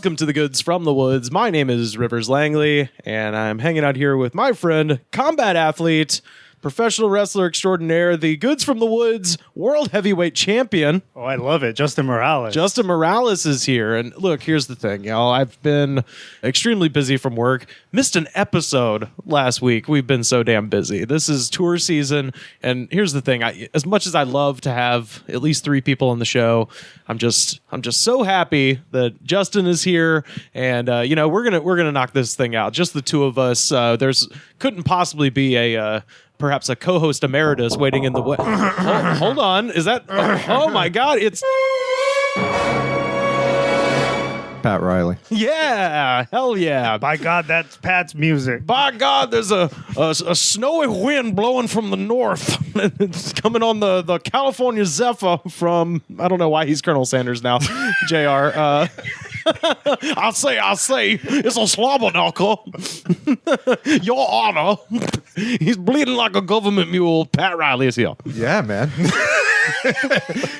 Welcome to the Goods from the Woods. My name is Rivers Langley, and I'm hanging out here with my friend, combat athlete, professional wrestler extraordinaire, the Goods from the Woods world heavyweight champion. Oh, I love it. Justin Morales. Justin Morales is here. And look, here's the thing, y'all. I've been extremely busy from work. Missed an episode last week. We've been so damn busy. This is tour season. And here's the thing. As much as I love to have at least 3 people on the show, I'm just so happy that Justin is here. And, we're going to knock this thing out. Just the two of us. Couldn't possibly be perhaps a co-host emeritus waiting in the way. Hold on. Is that... Oh, my God. It's... Pat Reilly. Yeah. Hell yeah. By God, that's Pat's music. By God, there's a snowy wind blowing from the north. It's coming on the California Zephyr from... I don't know why he's Colonel Sanders now. JR. I'll say, it's a slobber knocker. Your Honor, he's bleeding like a government mule. Pat Reilly is here. Yeah, man.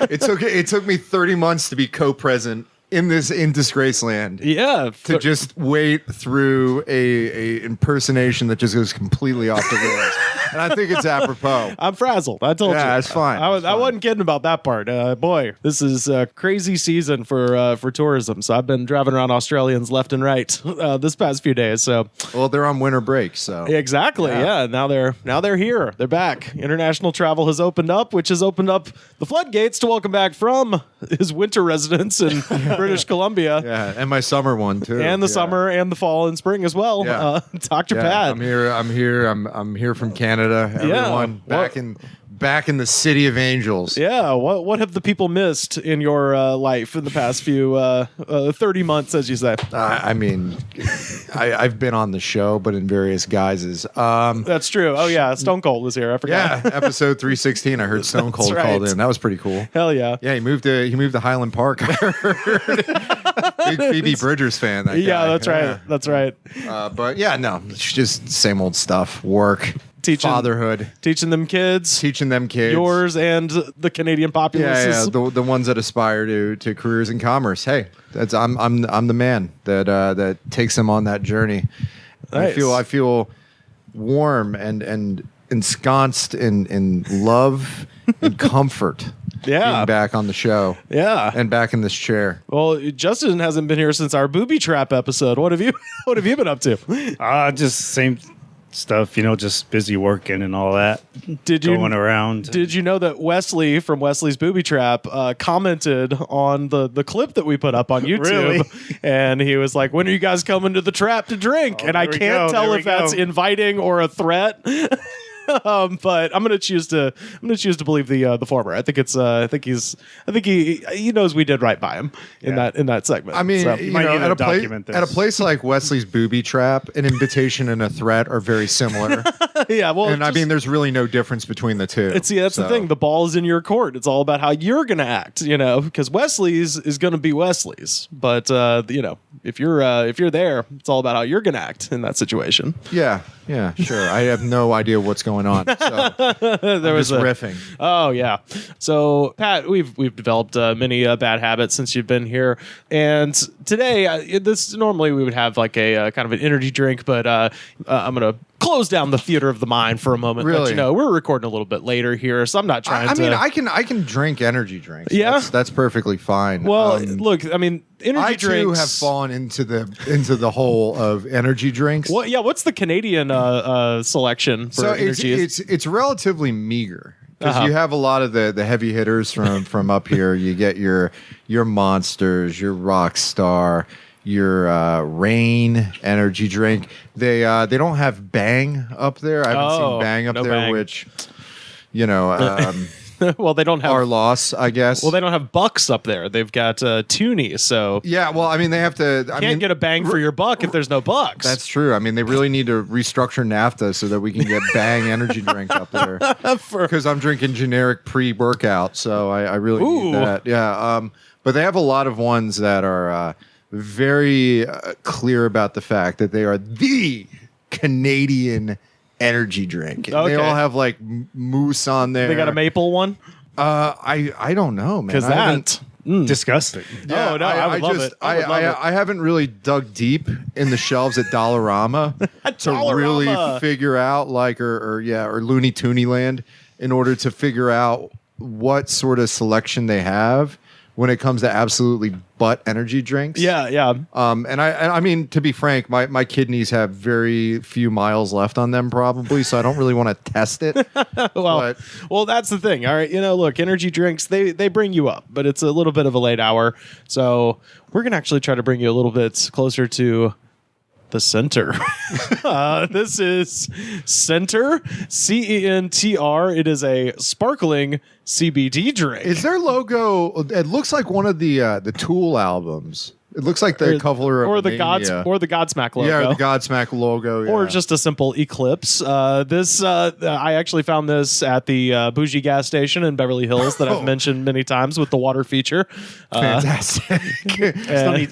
It took me 30 months to be co-present in Disgraceland. Yeah. To just wait through a impersonation that just goes completely off the rails. And I think it's apropos. I'm frazzled. I told you. Yeah, it's fine. I wasn't kidding about that part. Boy, this is a crazy season for tourism. So I've been driving around Australians left and right this past few days. So well, they're on winter break, so exactly. Yeah. Now they're here. They're back. International travel has opened up, which has opened up the floodgates to welcome back from his winter residence in British Columbia. Yeah, and my summer one too. And the summer and the fall and spring as well. Yeah. Dr. Pat. I'm here from Canada. Everyone back in the city of angels. Yeah. What have the people missed in your life in the past few 30 months, as you say? I've been on the show, but in various guises. That's true. Oh yeah, Stone Cold was here. I forgot. Yeah, episode 316. I heard Stone Cold called in. That was pretty cool. Hell yeah. Yeah, he moved to Highland Park. I heard. Big Phoebe Bridgers fan. That yeah, guy. that's right. That's right. But yeah, no, it's just same old stuff. Work. Fatherhood, teaching them kids, yours and the Canadian populace. Yeah, the ones that aspire to careers in commerce. Hey, I'm the man that takes them on that journey. Nice. I feel warm and ensconced in love and comfort. Yeah, being back on the show. Yeah, and back in this chair. Well, Justin hasn't been here since our booby trap episode. What have you been up to? Just same stuff, just busy working and all that. Going around. Did you know that Wesley from Wesley's Booby Trap commented on the clip that we put up on YouTube? Really? And he was like, "When are you guys coming to the trap to drink?" And I can't tell if that's inviting or a threat. But I'm gonna choose to believe the former. I think he knows we did right by him in that segment. I mean, so, at a place like Wesley's Booby Trap, an invitation and a threat are very similar. Yeah, well, and I mean, there's really no difference between the two. That's the thing. The ball is in your court. It's all about how you're gonna act, because Wesley's is gonna be Wesley's. But if you're there, it's all about how you're gonna act in that situation. Yeah, sure. I have no idea what's going on. So there was riffing. Oh yeah. So Pat, we've developed many bad habits since you've been here, and today normally we would have like a kind of an energy drink, but I'm gonna close down the theater of the mind for a moment. Really? We're recording a little bit later here, so I'm not trying to. I mean, I can drink energy drinks. Yeah, that's perfectly fine. Well, look, I mean, energy drinks. I too have fallen into the hole of energy drinks. Well, yeah. What's the Canadian selection for energy? It's relatively meager. Because you have a lot of the heavy hitters from up here. You get your Monsters, your Rockstar, your Rain energy drink. They don't have Bang up there. I haven't seen Bang up there, Bang. Which well, they don't have our loss, I guess. Well, they don't have bucks up there. They've got Toonie, so yeah. Well, I mean, they have to. Can't get a bang for your buck if there's no bucks. That's true. I mean, they really need to restructure NAFTA so that we can get Bang energy drink up there. Because I'm drinking generic pre-workout, so I really need that. Yeah. But they have a lot of ones that are very clear about the fact that they are the Canadian energy drink. Okay. They all have like moose on there. They got a maple one? I don't know, man. Because disgusting. Yeah, Oh, no, I would love it. I would love it. I haven't really dug deep in the shelves at Dollarama to really figure out or Looney Tooney Land in order to figure out what sort of selection they have when it comes to absolutely butt energy drinks. Yeah. And I mean, to be frank, my kidneys have very few miles left on them probably, so I don't really want to test it. Well, that's the thing. All right, look, energy drinks, they bring you up, but it's a little bit of a late hour. So we're going to actually try to bring you a little bit closer to the center. This is Center, CENTR. It is a sparkling CBD drink. Is their logo? It looks like one of the Tool albums. It looks like the cover of the Godsmack logo. Yeah, the Godsmack logo. Yeah. Or just a simple Eclipse. I actually found this at the bougie gas station in Beverly Hills that I've mentioned many times with the water feature. Fantastic.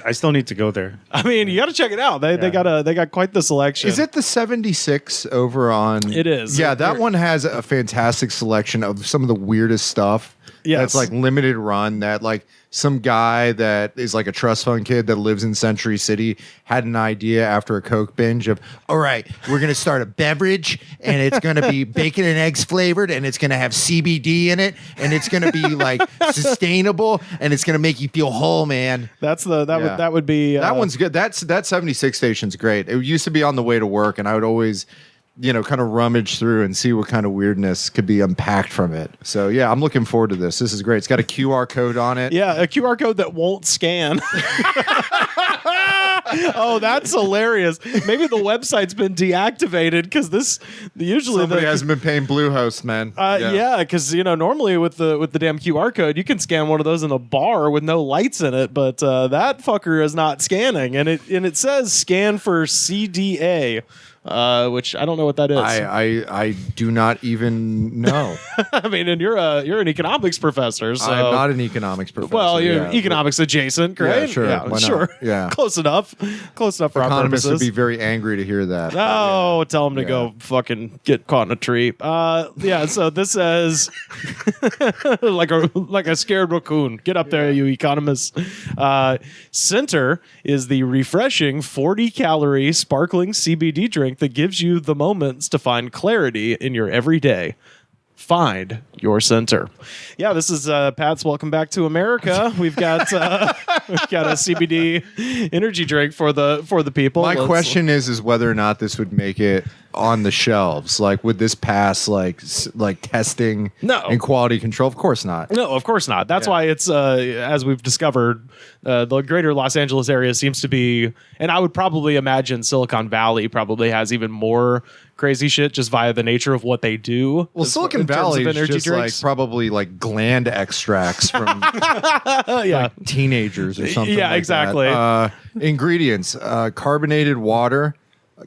I still need to go there. I mean, you got to check it out. They got quite the selection. Is it the 76 over on? It is. Yeah, that one has a fantastic selection of some of the weirdest stuff. Yes. That's like limited run that like some guy that is like a trust fund kid that lives in Century City had an idea after a Coke binge of, all right, we're going to start a beverage and it's going to be bacon and eggs flavored and it's going to have CBD in it and it's going to be like sustainable and it's going to make you feel whole, man. That would be that one's good. That 76 station's great. It used to be on the way to work and I would always kind of rummage through and see what kind of weirdness could be unpacked from it. So, yeah, I'm looking forward to this. This is great. It's got a QR code on it. Yeah, a QR code that won't scan. Oh, that's hilarious. Maybe the website's been deactivated because somebody hasn't been paying Bluehost, man. Yeah, because normally with the damn QR code, you can scan one of those in a bar with no lights in it, but that fucker is not scanning, and it says scan for CDA. Which I don't know what that is. I do not even know. I mean, and you're an economics professor. So. I'm not an economics professor. Well, you're economics adjacent, right? Yeah, sure. Yeah, sure. Yeah, close enough. Close enough for our economists purposes. would be very angry to hear that. Oh, tell them to go fucking get caught in a tree. Yeah. So this says like a scared raccoon. Get up there, you economists. Center is the refreshing 40-calorie sparkling CBD drink that gives you the moments to find clarity in your everyday. Find your center. Yeah, this is Pat's Welcome Back to America. We've got a CBD energy drink for the people. My question is whether or not this would make it on the shelves. Like, would this pass like testing and quality control? Of course not. No, of course not. That's why it's as we've discovered, the greater Los Angeles area seems to be, and I would probably imagine Silicon Valley probably has even more crazy shit just via the nature of what they do. Well, Silicon Valley is just drinks. Probably gland extracts from like teenagers or something. Yeah, like exactly. That. Ingredients: carbonated water,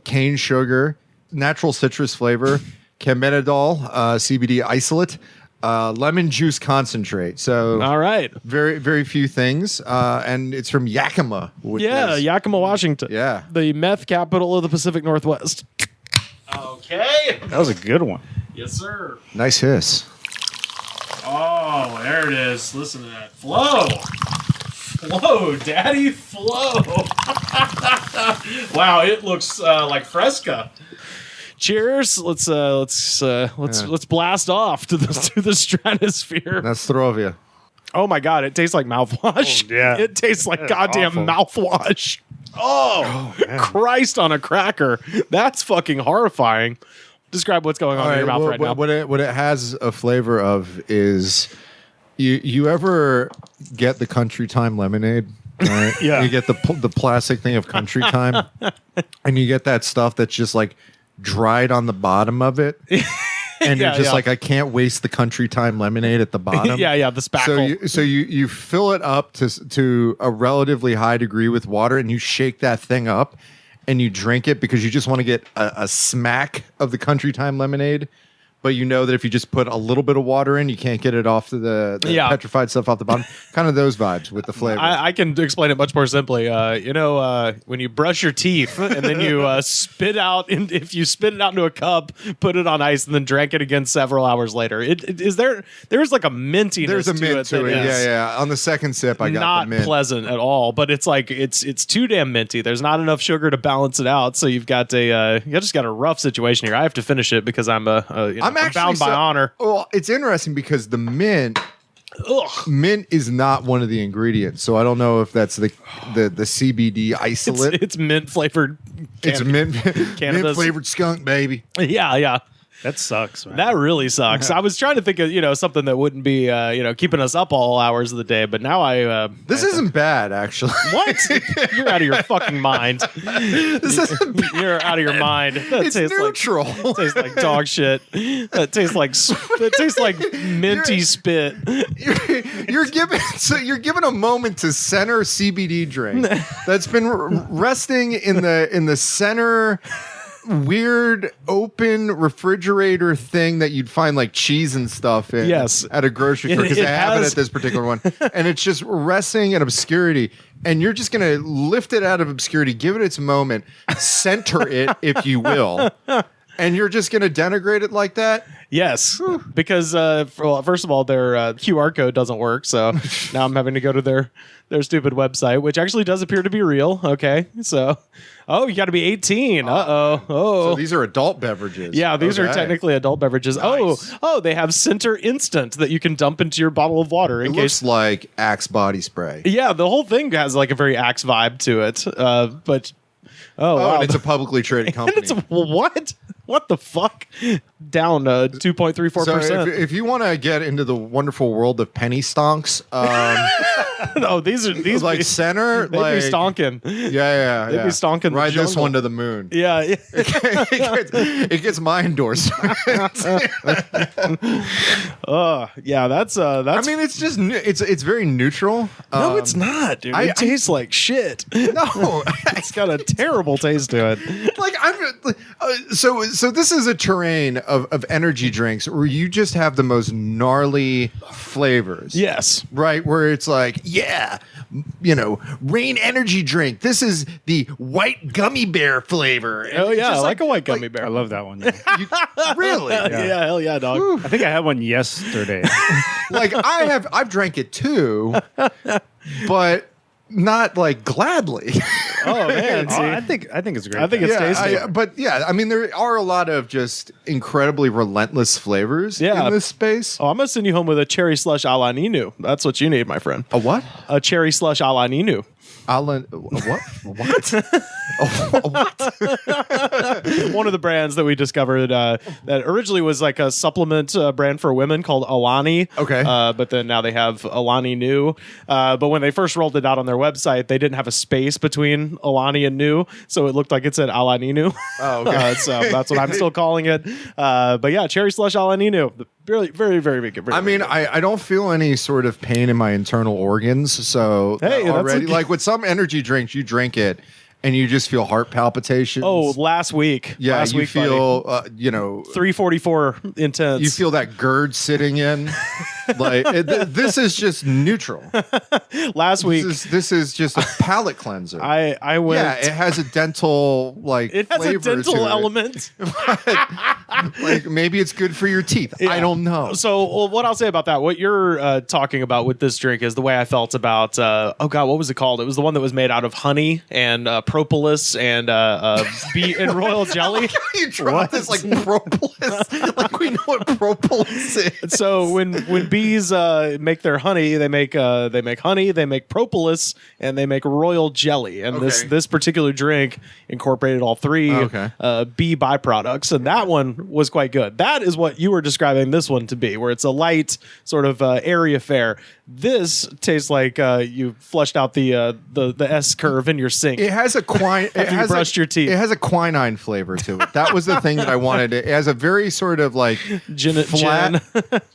cane sugar, natural citrus flavor, carbendazole, CBD isolate, lemon juice concentrate. So, all right, very very few things, and it's from Yakima. Yakima, Washington. Yeah, the meth capital of the Pacific Northwest. Okay. That was a good one. Yes, sir. Nice hiss. Oh, there it is. Listen to that. Flow, daddy, flow. Wow, it looks like Fresca. Cheers. Let's blast off to the stratosphere. That's Throvia. Oh my god, it tastes like mouthwash. Oh, yeah. It tastes like goddamn mouthwash. Oh Christ on a cracker. That's fucking horrifying. Describe what's going on in your mouth right now. What it has a flavor of is you ever get the Country Time lemonade? Right? Yeah. You get the plastic thing of Country Time, and you get that stuff that's just like dried on the bottom of it. And you're just like, I can't waste the Country Time lemonade at the bottom. The spackle. So you fill it up to a relatively high degree with water, and you shake that thing up, and you drink it because you just want to get a smack of the Country Time lemonade. but you know that if you just put a little bit of water in, you can't get it off the petrified stuff off the bottom. Kind of those vibes with the flavor. I can explain it much more simply. When you brush your teeth and then you spit out, if you spit it out into a cup, put it on ice, and then drank it again several hours later. There's like a mintiness. There's a mint to it. Yeah. On the second sip, I got not the mint. pleasant at all, but it's like it's too damn minty. There's not enough sugar to balance it out, so you've got you just got a rough situation here. I have to finish it because I'm bound by honor. Well, it's interesting because the mint is not one of the ingredients, so I don't know if that's the CBD isolate. It's mint flavored. It's mint flavored skunk, baby. Yeah. That sucks, man. That really sucks. I was trying to think of something that wouldn't be keeping us up all hours of the day, but now this isn't bad, actually. What? You're out of your fucking mind. This isn't bad. You're out of your mind. That It's tastes neutral. Like tastes like dog shit. That tastes like minty spit. You're given a moment to center CBD drink that's been resting in the center weird open refrigerator thing that you'd find like cheese and stuff in at a grocery store, because they have it at this particular one, and it's just resting in obscurity, and you're just gonna lift it out of obscurity, give it its moment, center it, if you will, and you're just gonna denigrate it like that. Yes, because first of all, their QR code doesn't work, so now I'm having to go to their stupid website, which actually does appear to be real. Okay, so you got to be 18. So these are adult beverages. Yeah, these are technically adult beverages. Nice. They have Center Instant that you can dump into your bottle of water. It looks like Axe body spray. Yeah, the whole thing has like a very Axe vibe to it. But wow. And it's a publicly traded company. What the fuck? Down 2.34%. So if you want to get into the wonderful world of penny stonks, these like center, they'd be stonking. Yeah. They'd be stonking. Ride the this one to the moon. Yeah. It gets my endorsement. That's. I mean, it's just it's very neutral. No, it's not, dude. It tastes like shit. No, it's got a terrible taste to it. Like so this is a terrain of energy drinks where you just have the most gnarly flavors. Yes. Right, where it's like, rain energy drink. This is the white gummy bear flavor. And I like a white gummy bear. I love that one. Yeah. Really? Yeah, hell yeah, dog. I think I had one yesterday. I've drank it too, but not like gladly. Oh man, see? I think it's great. I think it's tasty. I mean, there are a lot of just incredibly relentless flavors in this space. Oh, I'm gonna send you home with a cherry slush a la Ninu. That's what you need, my friend. A what? A cherry slush a la Ninu. What? What? One of the brands that we discovered that originally was like a supplement brand for women called Alani. Okay. But then now they have Alani New. But when they first rolled it out on their website, they didn't have a space between Alani and New, so it looked like it said Alani New. Oh, okay. So that's what I'm still calling it. But yeah, cherry slush Alani New. Very, very, very big. I mean, I don't feel any sort of pain in my internal organs. So already, like with some energy drinks, you drink it and you just feel heart palpitations. Oh, last week. Yeah, last you week, feel, 344 intense. You feel that GERD sitting in. This is just neutral. Last week. This is just a palate cleanser. I went. Yeah, it has a dental it has a dental element. Like maybe it's good for your teeth. Yeah. I don't know. So what I'll say about that, what you're talking about with this drink is the way I felt about what was it called? It was the one that was made out of honey and propolis and and royal jelly. You drop this like propolis, like we know what propolis is. So when bees make their honey, they make honey, they make propolis, and they make royal jelly. And this particular drink incorporated all three bee byproducts, and that one was quite good. That is what you were describing this one to be, where it's a light sort of airy affair. This tastes like you flushed out the S curve in your sink. It has a you brushed your teeth. It has a quinine flavor to it. That was the thing that I wanted. It has a very sort of like gin.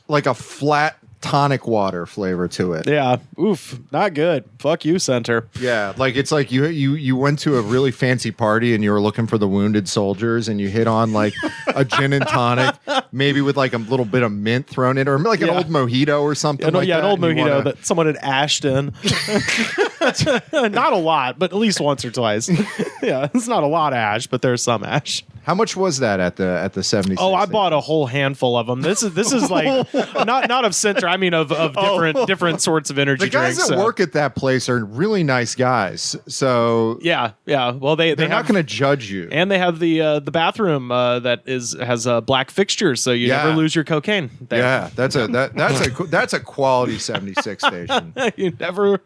like a flat tonic water flavor to it. Yeah. Oof. Not good. Fuck you, Center. Yeah, like it's like you went to a really fancy party and you were looking for the wounded soldiers and you hit on like a gin and tonic, maybe with like a little bit of mint thrown in, or like an old mojito or something. An old mojito that someone had ashed in. Not a lot, but at least once or twice. Yeah, it's not a lot of ash, but there's some ash. How much was that at the 76? Oh, I bought a whole handful of them. This is like not of Center. I mean of different sorts of energy drinks. The guys that work at that place are really nice guys. So yeah. Well, they're not going to judge you, and they have the bathroom that has black fixtures, so you never lose your cocaine there. Yeah, that's a quality 76 station. You never.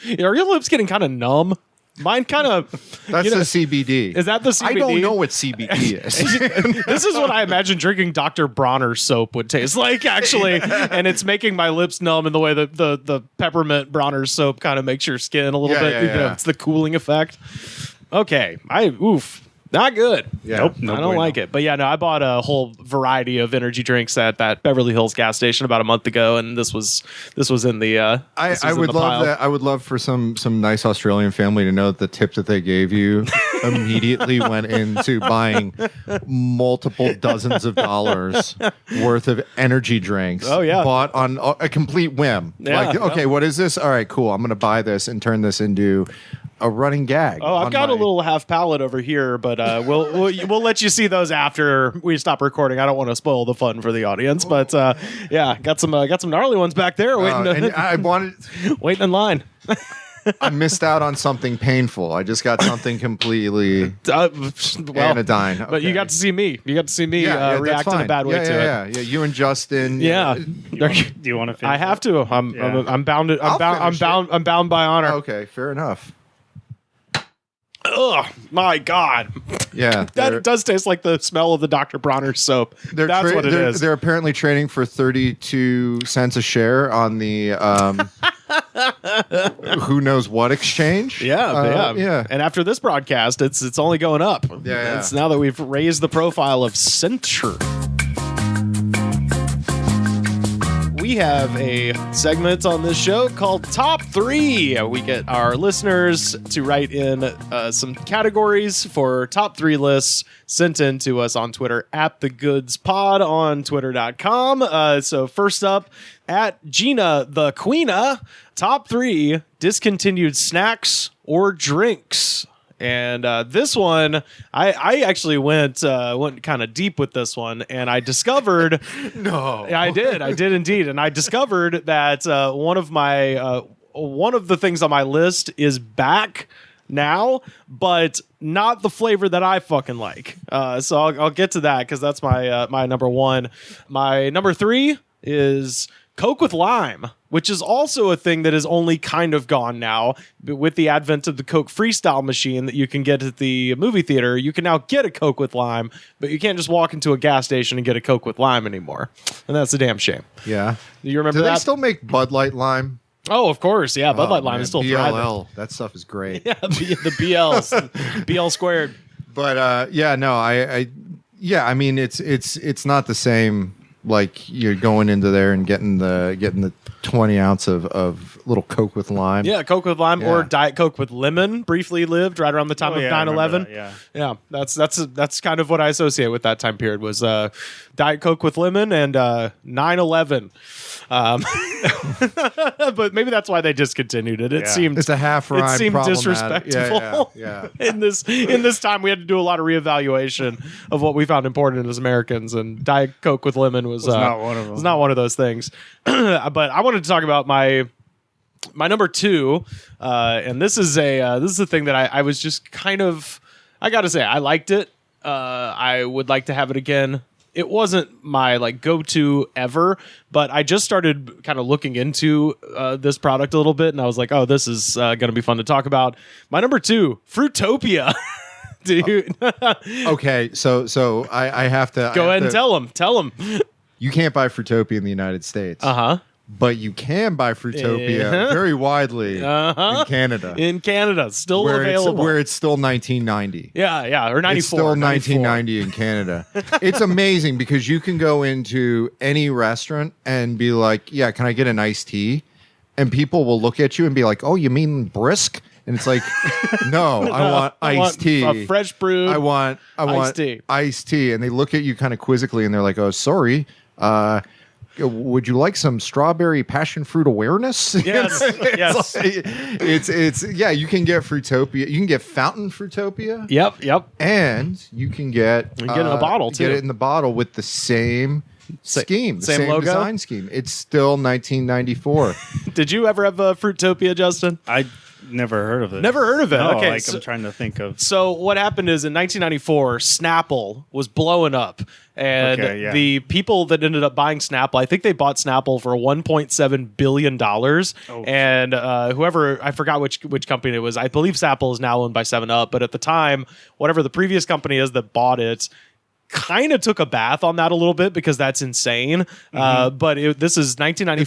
Are your lips getting kind of numb? Mine kind of. That's the CBD. Is that the CBD? I don't know what CBD is. This is what I imagine drinking Dr. Bronner's soap would taste like, actually. And it's making my lips numb in the way that the peppermint Bronner's soap kind of makes your skin a little bit. Yeah. It's the cooling effect. Okay. Not good. Yeah. Nope. I don't like it. But yeah, no, I bought a whole variety of energy drinks at that Beverly Hills gas station about a month ago, and this was in the. I would love that. I would love for some nice Australian family to know that the tip that they gave you immediately went into buying multiple dozens of dollars worth of energy drinks. Oh yeah, bought on a complete whim. Yeah, like, okay, what is this? All right, cool. I'm going to buy this and turn this into a running gag. Oh, I've got a little half pallet over here, but we'll let you see those after we stop recording. I don't want to spoil the fun for the audience, but yeah, got some gnarly ones back there waiting. Waiting in line. I missed out on something painful. I just got something completely anodyne. Okay. But you got to see me. You got to see me react in a bad way to it. Yeah, you and Justin. Yeah. Do you want to finish? I have to. I'm bound. I'm bound by honor. Okay, fair enough. Oh my God! Yeah, that does taste like the smell of the Dr. Bronner's soap. That's what it is. They're apparently trading for 32 cents a share on the who knows what exchange. Yeah. And after this broadcast, it's only going up. Yeah. It's now that we've raised the profile of Center. We have a segment on this show called Top 3. We get our listeners to write in some categories for top 3 lists sent in to us on Twitter at TheGoodsPod on Twitter.com. So first up, at Gina the Queena, top 3 discontinued snacks or drinks. And this one, I actually went kind of deep with this one, and I discovered. No, I did indeed, and I discovered that one of the things on my list is back now, but not the flavor that I fucking like. So I'll get to that because that's my number 1. My number 3 is Coke with lime, which is also a thing that is only kind of gone now. With the advent of the Coke Freestyle machine that you can get at the movie theater, you can now get a Coke with lime, but you can't just walk into a gas station and get a Coke with lime anymore. And that's a damn shame. Yeah. Do you remember that? Do they still make Bud Light lime? Oh, of course. Yeah, Bud Light lime is still thriving. BLL. That stuff is great. Yeah, the BLs. BL squared. But I mean it's not the same. Like you're going into there and getting the 20 ounce of little Coke with lime. Yeah, Coke with lime or Diet Coke with lemon briefly lived right around the time of 9/11. Yeah, that's kind of what I associate with that time period was Diet Coke with lemon and 9/11. But maybe that's why they discontinued it. It seemed it's a half rhyme. It seemed disrespectful. Yeah. In this time, we had to do a lot of reevaluation of what we found important as Americans, and Diet Coke with lemon was not one of them. Was not one of those things. But I wanted to talk about my number 2, and this is a thing that I was just kind of, I gotta say, I liked it. I would like to have it again. It wasn't my go-to ever, but I just started kind of looking into this product a little bit, and I was like, oh, this is going to be fun to talk about. My number 2, Fruitopia. Dude. Okay, so I have to go ahead and tell them. You can't buy Fruitopia in the United States. Uh-huh. but you can buy Fruitopia very widely in Canada. In Canada, still available. Where it's still 1990. Yeah, or 94. It's still 1990 in Canada. It's amazing because you can go into any restaurant and be like, yeah, can I get an iced tea? And people will look at you and be like, oh, you mean brisk? And it's like, no, I want iced tea. A fresh brewed I want iced tea. And they look at you kind of quizzically and they're like, oh, sorry. Would you like some strawberry passion fruit awareness? Yes, yes. It's you can get Fruitopia. You can get fountain Fruitopia. Yep. And you can get it in a bottle too. Get it in the bottle with the same scheme, the same logo, design scheme. It's still 1994. Did you ever have a Fruitopia, Justin? I never heard of it. Never heard of it. No, okay, I'm trying to think of. So what happened is in 1994, Snapple was blowing up, and the people that ended up buying Snapple, I think they bought Snapple for $1.7 billion. And whoever, I forgot which company it was. I believe Snapple is now owned by 7-Up, but at the time, whatever the previous company is that bought it, kind of took a bath on that a little bit because that's insane. But this is 1994.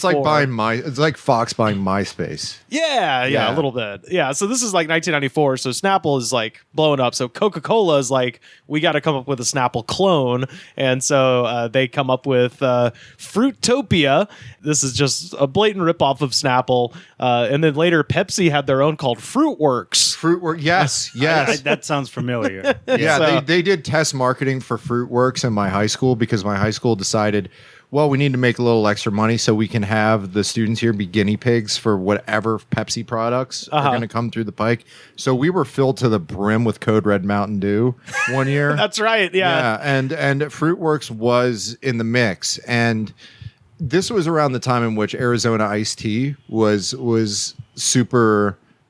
It's like Fox buying MySpace. Yeah, a little bit. Yeah, so this is like 1994. So Snapple is like blowing up. So Coca-Cola is like, we got to come up with a Snapple clone, and so they come up with Fruitopia. This is just a blatant ripoff of Snapple. And then later, Pepsi had their own called Fruitworks. Yes. That sounds familiar. Yeah, So- they did test marketing for Fruitworks in my high school because my high school decided, well, we need to make a little extra money so we can have the students here be guinea pigs for whatever Pepsi products are going to come through the pike. So we were filled to the brim with Code Red Mountain Dew one year. That's right. Yeah. And Fruitworks was in the mix, and this was around the time in which Arizona iced tea was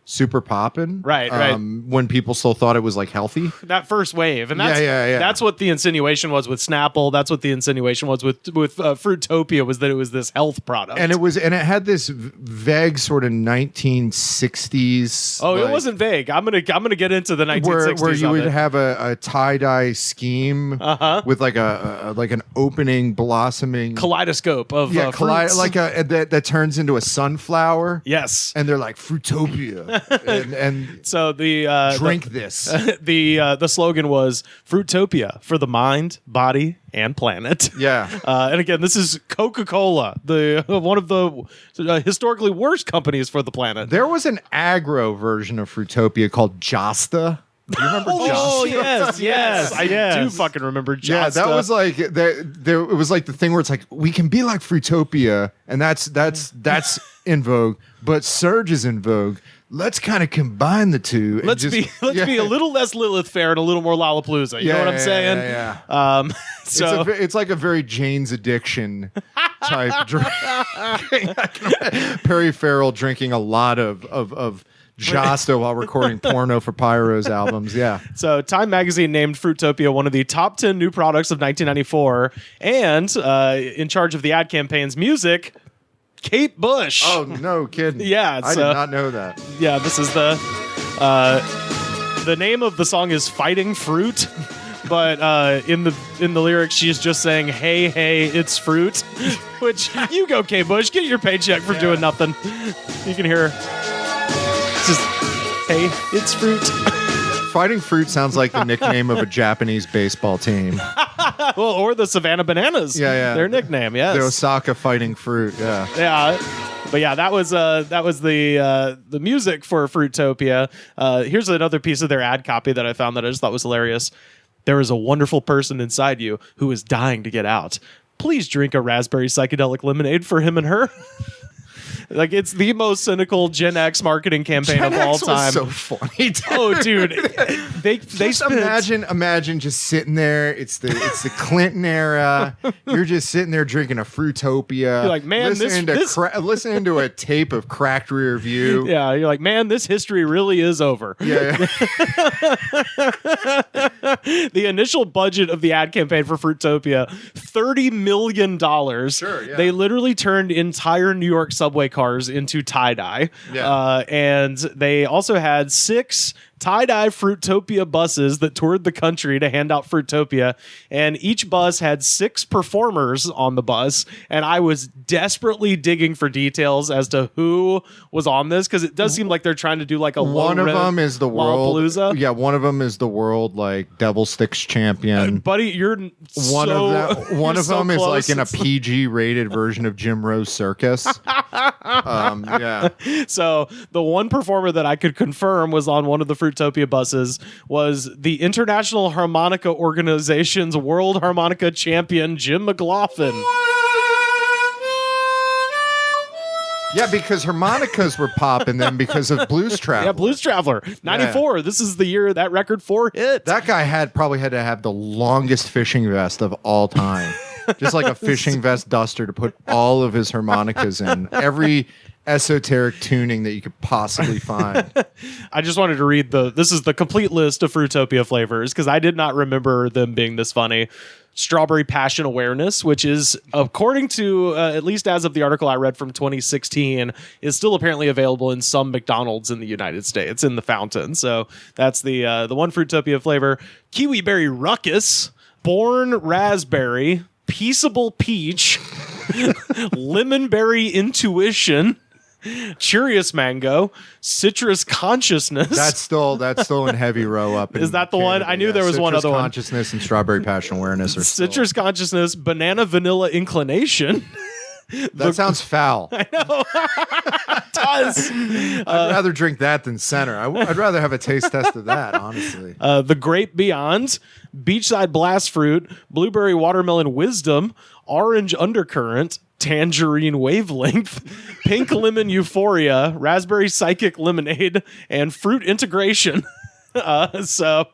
super poppin'. Right. When people still thought it was like healthy. That first wave, and that's Yeah. that's what the insinuation was with Snapple. That's what the insinuation was with Fruitopia, was that it was this health product. And it had this vague sort of 1960s. Oh, it wasn't vague. I'm gonna get into the 1960s where you of would it. have a tie-dye scheme with like an opening blossoming Kaleidoscope of fruits. that turns into a sunflower. Yes. And they're like Fruitopia. and So the drink this. The slogan was Fruitopia for the mind, body, and planet. Yeah. And again, this is Coca-Cola, one of the historically worst companies for the planet. There was an agro version of Fruitopia called Josta. Do you remember Josta? Oh yes. I do fucking remember Josta. Yeah, that was like it was like the thing where it's like, we can be like Fruitopia, and that's in vogue, but Surge is in vogue. Let's kind of combine the two. And Let's be a little less Lilith Fair and a little more Lollapalooza. You know what I'm saying? Yeah. So it's like a very Jane's Addiction type drink. Perry Farrell drinking a lot of Josta while recording porno for Pyro's albums. Yeah. So Time Magazine named Fruitopia one of the top 10 new products of 1994, and in charge of the ad campaign's music, Kate Bush. Oh, no kidding. Yeah, I did not know that. Yeah, this is the name of the song is Fighting Fruit, but in the lyrics she's just saying, hey, it's fruit, which you go, Kate Bush, get your paycheck for doing nothing. You can hear her. It's just, hey, it's fruit. Fighting Fruit sounds like the nickname of a Japanese baseball team. Well, or the Savannah Bananas. Yeah. Their nickname, yes. The Osaka Fighting Fruit, yeah. Yeah. But yeah, that was the music for Fruitopia. Here's another piece of their ad copy that I found that I just thought was hilarious. There is a wonderful person inside you who is dying to get out. Please drink a raspberry psychedelic lemonade for him and her. Like, it's the most cynical Gen X marketing campaign Gen of all X time. was so funny, dude. Oh, dude, they just spent... imagine just sitting there. It's the Clinton era. You're just sitting there drinking a Fruitopia. You're like, man, listening to a tape of Cracked Rear View. Yeah, you're like, man, this history really is over. Yeah. The initial budget of the ad campaign for Fruitopia, $30 million. Sure, yeah. They literally turned entire New York subway cars into tie-dye. Yeah. And they also had 6 tie-dye Fruitopia buses that toured the country to hand out Fruitopia, and each bus had 6 performers on the bus, and I was desperately digging for details as to who was on this, because it does seem like they're trying to do like a one of them is the world. Lollapalooza. Yeah, one of them is the world like Devil Sticks champion. Buddy, you're One of them is like in a It's PG rated version of Jim Rose Circus. Yeah. So the one performer that I could confirm was on one of the Fruitopia buses was the International Harmonica Organization's World Harmonica Champion, Jim McLaughlin. Yeah, because harmonicas were popping then because of Blues Traveler. Yeah, Blues Traveler, 94. Yeah. This is the year that record 4 hit. That guy probably had to have the longest fishing vest of all time. Just like a fishing vest duster to put all of his harmonicas in. Every esoteric tuning that you could possibly find. I just wanted to read this is the complete list of Fruitopia flavors because I did not remember them being this funny. Strawberry Passion Awareness, which is, according to, at least as of the article I read from 2016, is still apparently available in some McDonald's in the United States in the fountain. So that's the one Fruitopia flavor. Kiwi Berry Raucous, Born Raspberry, Peaceable Peach, Lemon Berry Intuition, Curious Mango, Citrus Consciousness. That's still in heavy row up. Is that the one? I knew there was one other one. Citrus Consciousness and Strawberry Passion Awareness are Citrus Consciousness, Banana Vanilla Inclination. That sounds foul. I know. It does. I'd rather drink that than Center. I'd rather have a taste test of that, honestly. The Grape Beyond, Beachside Blast Fruit, Blueberry Watermelon Wisdom, Orange Undercurrent, Tangerine Wavelength, Pink Lemon Euphoria, Raspberry Psychic Lemonade, and Fruit Integration. So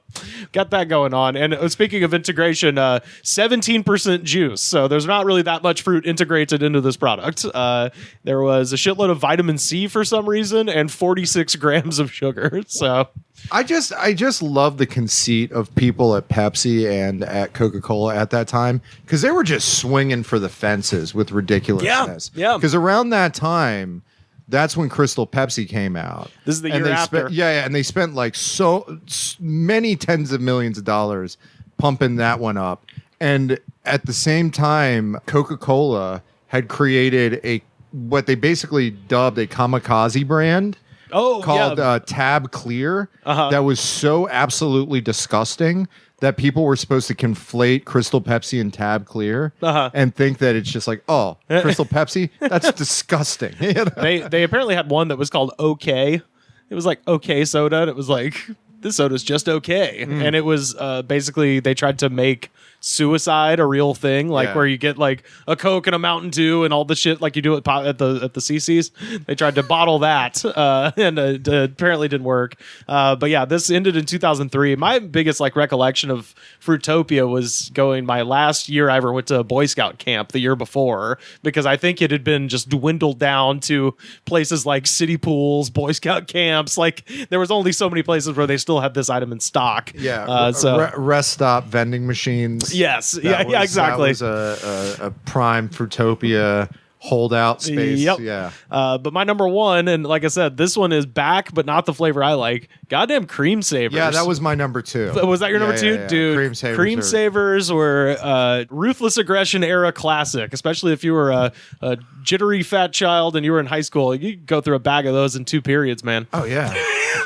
got that going on. And speaking of integration, 17% juice. So there's not really that much fruit integrated into this product. There was a shitload of vitamin C for some reason and 46 grams of sugar. So I just love the conceit of people at Pepsi and at Coca-Cola at that time because they were just swinging for the fences with ridiculousness. Yeah. Because around that time, that's when Crystal Pepsi came out. This is the year after. And they spent like so many tens of millions of dollars pumping that one up. And at the same time, Coca-Cola had created what they basically dubbed a kamikaze brand. Called Tab Clear. That was so absolutely disgusting that people were supposed to conflate Crystal Pepsi and Tab Clear and think that it's just like, oh, Crystal Pepsi? That's disgusting. You know? They apparently had one that was called OK. It was like OK soda. And it was like, this soda's just okay. And it was basically they tried to make suicide a real thing, like where you get like a Coke and a Mountain Dew and all the shit like you do at the CC's. They tried to bottle that and it apparently didn't work. But yeah, this ended in 2003. My biggest like recollection of Fruitopia was going my last year I ever went to a Boy Scout camp the year before because I think it had been just dwindled down to places like city pools, Boy Scout camps. Like there was only so many places where they still had this item in stock. Rest stop vending machines. Yes. Exactly. That was a prime Fruitopia holdout space. Yep. Yeah. But my number one, and like I said, this one is back, but not the flavor I like. Goddamn Cream Savers. Yeah, that was my number 2. Was that your number 2? Yeah. Dude, Cream Savers were Ruthless Aggression era classic, especially if you were a jittery fat child and you were in high school. You could go through a bag of those in 2 periods, man. Oh, yeah.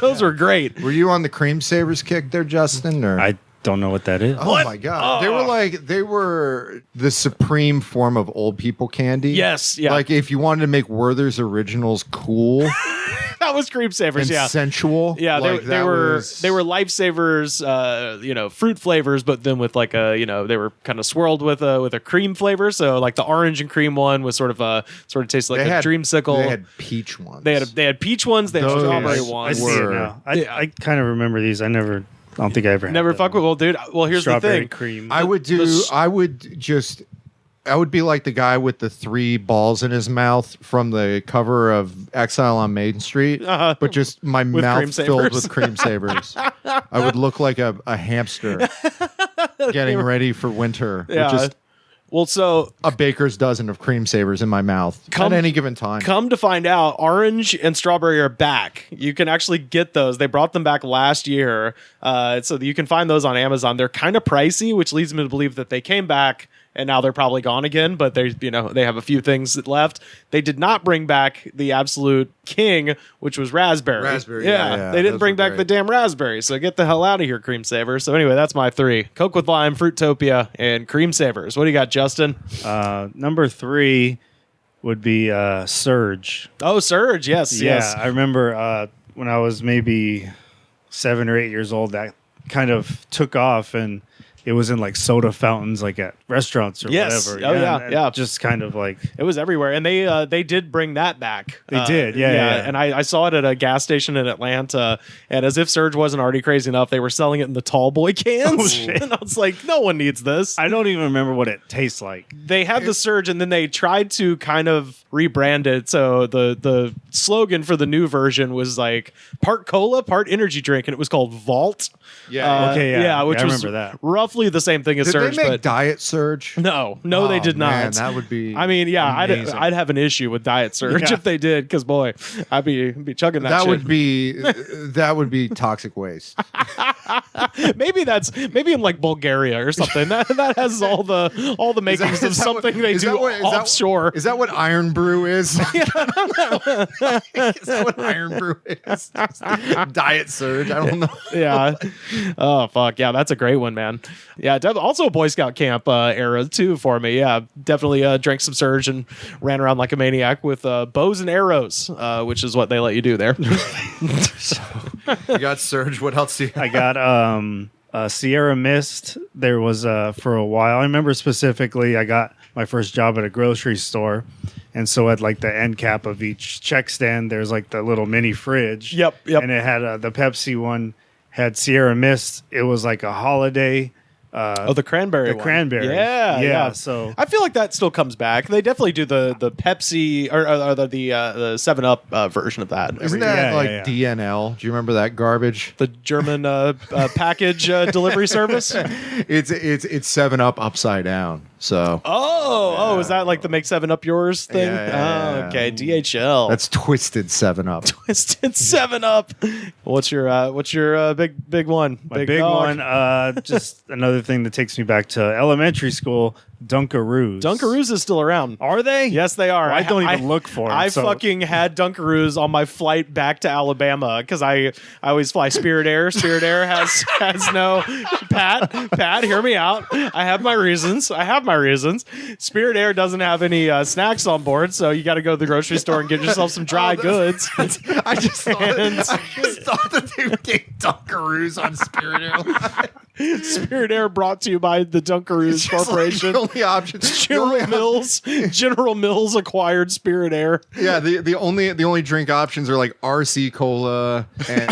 Those were great. Were you on the Cream Savers kick there, Justin? Or I don't know what that is. Oh my god. They were the supreme form of old people candy. Yes, yeah. Like if you wanted to make Werther's Originals cool that was Cream Savers, and sensual. Yeah, like they were lifesavers, fruit flavors, but then with like they were kind of swirled with a cream flavor. So like the orange and cream one was sort of tasted like a dreamsicle. They had peach ones. They had peach ones. They had strawberry ones. I see it now. I kind of remember these. I don't think I ever never had fuck with. Well, dude. Well, here's the thing. Cream. I would be like the guy with the 3 balls in his mouth from the cover of Exile on Main Street, but just my mouth filled with Cream Savers. I would look like a hamster getting ready for winter. Yeah. Well, so a baker's dozen of cream savers in my mouth at any given time. Come to find out, orange and strawberry are back. You can actually get those. They brought them back last year, so you can find those on Amazon. They're kind of pricey, which leads me to believe that they came back and now they're probably gone again. But they have a few things left. They did not bring back the absolute king, which was raspberry. Yeah. They didn't bring back the damn raspberry. So get the hell out of here, cream saver. So anyway, that's my 3: Coke with lime, Fruitopia, and cream savers. What do you got, Justin? Number 3 would be Surge. Oh, Surge. Yes. Yeah, I remember when I was maybe 7 or 8 years old, that kind of took off, and it was in like soda fountains, like at restaurants or whatever. Oh yeah. Just kind of like it was everywhere, and they did bring that back. They did, yeah. And I saw it at a gas station in Atlanta, and as if Surge wasn't already crazy enough, they were selling it in the tall boy cans. Oh, shit. And I was like, no one needs this. I don't even remember what it tastes like. They had the Surge, and then they tried to kind of rebrand it. So the slogan for the new version was like part cola, part energy drink, and it was called Vault. Which I was remember that. Roughly the same thing as Did Surge. they make but Diet Surge? No, they did man, not. that would be. I mean, yeah, I'd have an issue with Diet Surge if they did, because boy, I'd be chugging that. That would be toxic waste. maybe in like Bulgaria or something. That has all the makings of something they do offshore. Is that what Iron Brew is? Is that what Iron Brew is? Diet Surge. I don't know. Yeah. Oh fuck yeah, that's a great one, man. Yeah, also a Boy Scout camp era too for me. Yeah, definitely drank some Surge and ran around like a maniac with bows and arrows, which is what they let you do there. You got Surge. What else do you? I got Sierra Mist. There was for a while. I remember specifically, I got my first job at a grocery store, and so at like the end cap of each check stand, there's like the little mini fridge. Yep. And it had the Pepsi one had Sierra Mist. It was like a holiday. The cranberry one. Cranberry. Yeah. So I feel like that still comes back. They definitely do the Pepsi or the 7-Up version of that. Isn't that DNL? Do you remember that garbage? The German package delivery service? It's 7-Up upside down. So is that like the make 7-Up yours thing? Yeah. Okay, DHL. That's twisted 7-Up. Twisted 7-Up. What's your big one? My big one. Just another thing that takes me back to elementary school. Dunkaroos. Dunkaroos is still around. Are they? Yes, they are. Well, I don't even look for them. I fucking had Dunkaroos on my flight back to Alabama because I always fly Spirit Air. Spirit Air has no Pat, hear me out. I have my reasons. Spirit Air doesn't have any snacks on board, so you got to go to the grocery store and get yourself some dry goods. I just thought that they would get Dunkaroos on Spirit Air. Spirit Air brought to you by the Dunkaroos Corporation. Like the only options. General Mills acquired Spirit Air. Yeah, the only drink options are like RC Cola and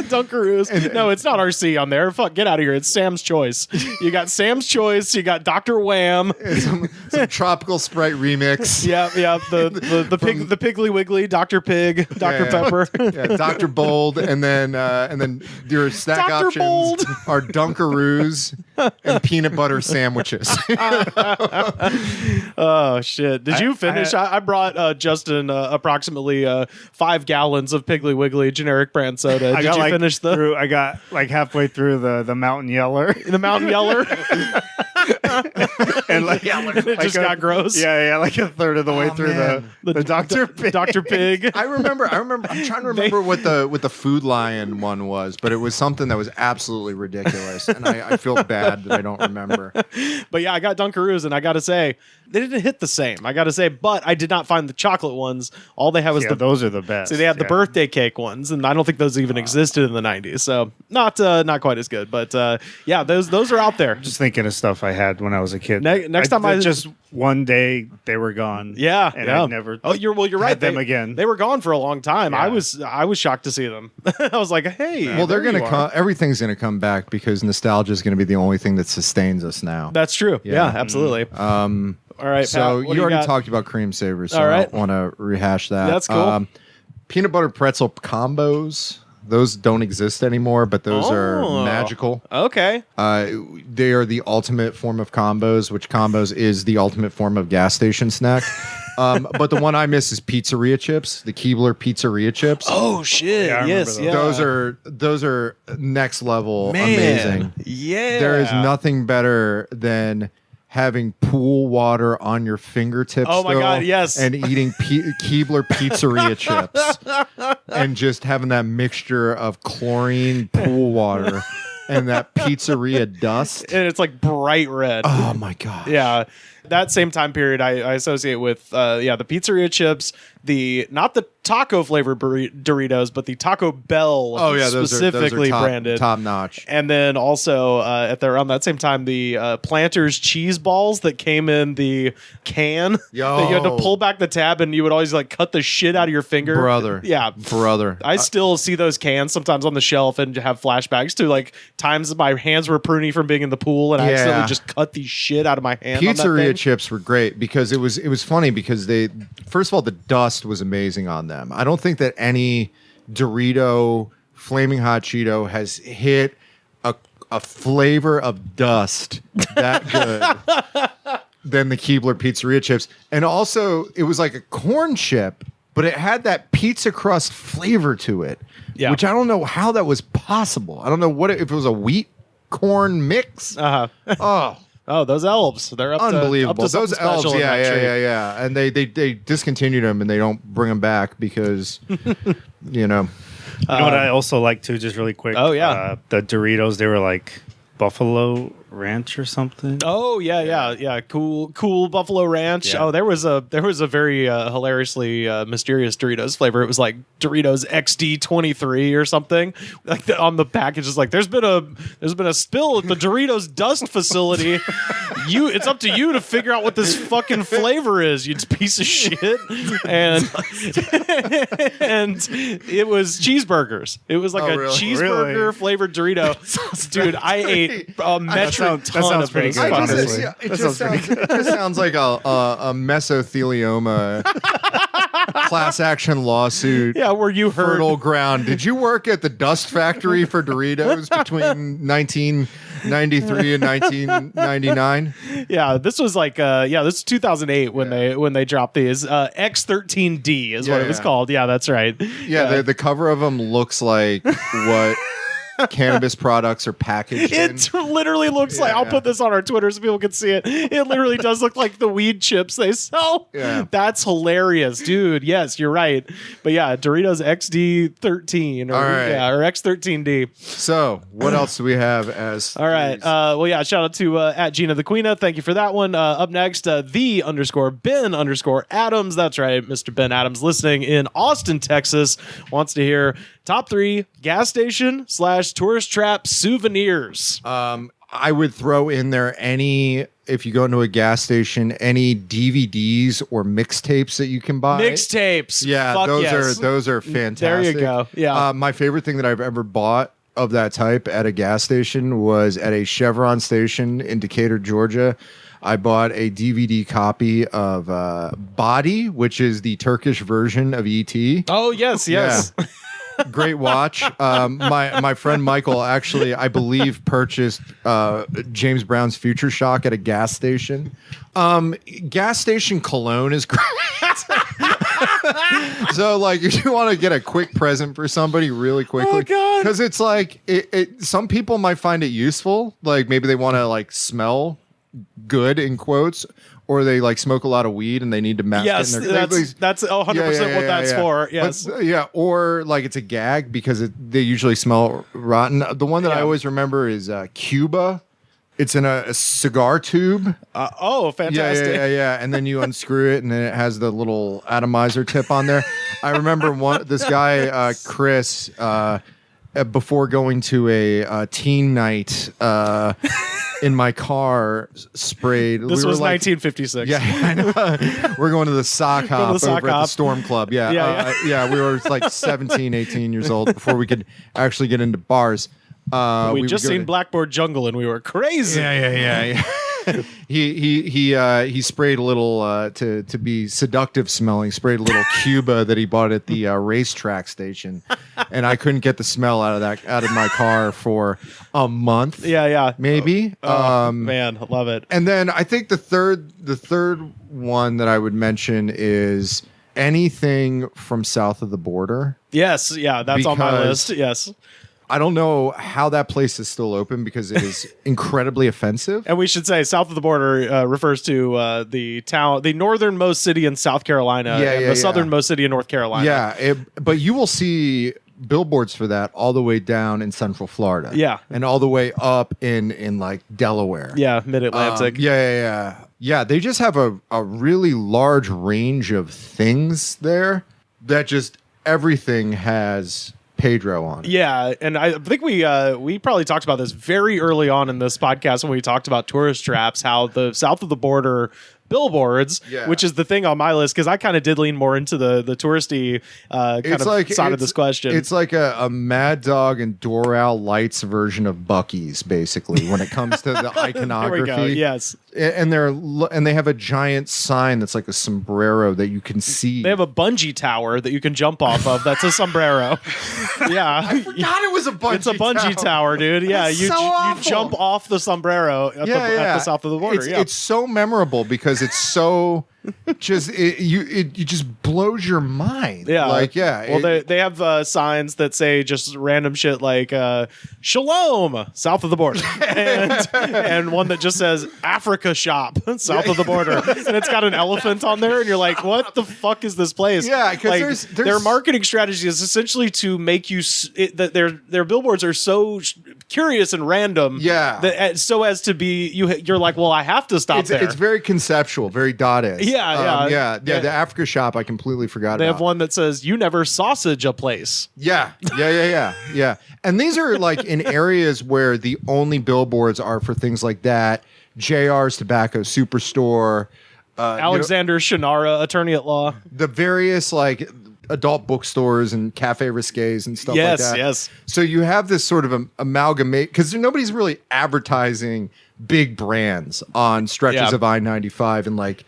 Dunkaroos. No, it's not RC on there. Fuck, get out of here. It's Sam's Choice. You got Sam's Choice. You got Dr. Wham. Some Tropical Sprite remix. Yeah. The Piggly Wiggly, Dr. Pig, Dr. Pepper. Yeah, Dr. Bold, and then your snack Dr. options Bold. are Dunkaroos and peanut butter sandwiches. Oh shit! Did you finish? I brought Justin approximately 5 gallons of Piggly Wiggly generic brand soda. Did you finish the? I got like halfway through the Mountain Yeller. The Mountain Yeller. And like, it just got gross. Yeah, like a third of the way through the Dr. Pig. Dr. Pig. I remember. I'm trying to remember what the Food Lion one was, but it was something that was absolutely ridiculous, and I feel bad that I don't remember. But yeah, I got Dunkaroos, and I got to say, they didn't hit the same. I got to say, but I did not find the chocolate ones. All they had was those are the best. See, they had the birthday cake ones, and I don't think those even existed in the 90s. So not quite as good, but yeah, those are out there. Just thinking of stuff I had when I was a kid. Next time I just one day they were gone. Yeah, and I never. Oh, you're right. Them again. They were gone for a long time. Yeah. I was shocked to see them. I was like, hey. Well, they're gonna come. Everything's gonna come back because nostalgia is gonna be the only thing that sustains us now. That's true. Yeah, absolutely. All right. So Pat, you already talked about cream savers, so All right. I don't want to rehash that. That's cool. Peanut butter pretzel combos. Those don't exist anymore, but those are magical. Okay. They are the ultimate form of combos, which combos is the ultimate form of gas station snack. But the one I miss is pizzeria chips, the Keebler pizzeria chips. Oh shit! Yeah, I yes, remember yeah. Those are next level Man, amazing. Yeah. There is nothing better than having pool water on your fingertips. Oh my still, God, yes. and eating Keebler pizzeria chips, and just having that mixture of chlorine, pool water, and that pizzeria dust. And it's like bright red. Oh my God! Yeah. That same time period I associate with the pizzeria chips, not the taco flavored Doritos, but the Taco Bell specifically those are branded, top notch. And then also around that same time, the Planters cheese balls that came in the can that you had to pull back the tab, and you would always like cut the shit out of your finger, brother. I still see those cans sometimes on the shelf and have flashbacks to like times my hands were pruny from being in the pool, and I accidentally just cut the shit out of my hand. Pizzeria chips were great because it was funny because they, first of all, the dust was amazing on them. I don't think that any Dorito Flaming Hot Cheeto has hit a flavor of dust that good than the Keebler pizzeria chips. And also, it was like a corn chip, but it had that pizza crust flavor to it, which I don't know how that was possible. I don't know if it was a wheat corn mix. Oh, those elves. They're up unbelievable. To those elves, yeah. And they discontinued them and they don't bring them back because, you know. You know what I also like too, just really quick? Oh, yeah. The Doritos, they were like Buffalo Ranch or something. Oh yeah. Cool Buffalo Ranch. Yeah. Oh, there was a very hilariously mysterious Doritos flavor. It was like Doritos XD23 or something. Like on the package is like there's been a spill at the Doritos dust facility. It's up to you to figure out what this fucking flavor is. You piece of shit. And it was cheesoburgers. It was like really? cheeseburger flavored Dorito. Dude, I ate a metric ton of pretty those good, fuckers. honestly. It just sounds like a mesothelioma class action lawsuit. Yeah, where you heard fertile ground. Did you work at the dust factory for Doritos between 1993 and 1999? Yeah, this was like this is 2008 when they dropped these. X13D is what it was called. Yeah, that's right. Yeah, the cover of them looks like what cannabis products are packaged in. It literally looks like, I'll put this on our Twitter so people can see it. It literally does look like the weed chips they sell. Yeah. That's hilarious, dude. Yes, you're right. But yeah, Doritos XD13 or X13D. So what else do we have as all right. Shout out to at Gina the Queena. Thank you for that one. Up next, the_Ben_Adams. That's right. Mr. Ben Adams listening in Austin, Texas, wants to hear top 3 gas station / tourist trap souvenirs. I would throw in there if you go into a gas station, any DVDs or mixtapes that you can buy. Mixtapes. Yeah, Fuck those are fantastic. There you go. Yeah. My favorite thing that I've ever bought of that type at a gas station was at a Chevron station in Decatur, Georgia. I bought a DVD copy of Body, which is the Turkish version of E.T. Oh, yes. Yeah. Great watch. My friend Michael actually, I believe, purchased James Brown's Future Shock at a gas station. Gas station cologne is great. So, like, if you want to get a quick present for somebody really quickly, because it's like some people might find it useful. Like maybe they want to like smell good in quotes, or they like smoke a lot of weed and they need to mask yes, it. That's 100% what that's for. Yes. But, or like it's a gag because they usually smell rotten. The one that I always remember is Cuba. It's in a cigar tube. Fantastic. Yeah. And then you unscrew it and then it has the little atomizer tip on there. I remember this guy, Chris, before going to a teen night in my car, sprayed. This was 1956. Yeah, I know. We're going to the sock hop over at the Storm Club. Yeah. We were like 17, 18 years old before we could actually get into bars. We just seen Blackboard Jungle and we were crazy. Yeah. he sprayed a little to be seductive smelling. Sprayed a little Cuba that he bought at the racetrack station, and I couldn't get the smell out of my car for a month. Yeah, maybe. Man, I love it. And then I think the third one that I would mention is anything from south of the border. Yes, yeah, that's on my list. Yes. I don't know how that place is still open because it is incredibly offensive. And we should say south of the border refers to the northernmost city in South Carolina and the southernmost city in North Carolina. Yeah, but you will see billboards for that all the way down in Central Florida. Yeah. And all the way up in like Delaware. Yeah, Mid-Atlantic. Yeah, they just have a really large range of things there that just everything has Pedro on it. Yeah, and I think we probably talked about this very early on in this podcast when we talked about tourist traps, how the south of the border billboards, which is the thing on my list, because I kind of did lean more into the touristy side of this question. It's like a Mad Dog and Doral Lights version of Buc-ee's, basically, when it comes to the iconography. There we go. Yes. And they have a giant sign that's like a sombrero that you can see. They have a bungee tower that you can jump off of. That's a sombrero. Yeah, I forgot it was a bungee. It's a bungee tower, dude. Yeah, you jump off the sombrero at the south of the border. It's so memorable because it's so just it just blows your mind. Yeah, Well, they have signs that say just random shit like "Shalom" south of the border, and one that just says "Africa Shop" south of the border, and it's got an elephant on there, and you're like, "What the fuck is this place?" Yeah, because their marketing strategy is essentially to make you that their billboards are so curious and random. Yeah, that so as to be you're like, well, I have to stop there. It's very conceptual, very Dadaist. Yeah. The Africa Shop, I completely forgot about. They have one that says, "You never sausage a place." Yeah. And these are like in areas where the only billboards are for things like that. JR's Tobacco Superstore. Alexander Shannara, attorney at law. The various like adult bookstores and Cafe Risqués and stuff like that. Yes. So you have this sort of amalgamate because nobody's really advertising big brands on stretches of I-95 and like,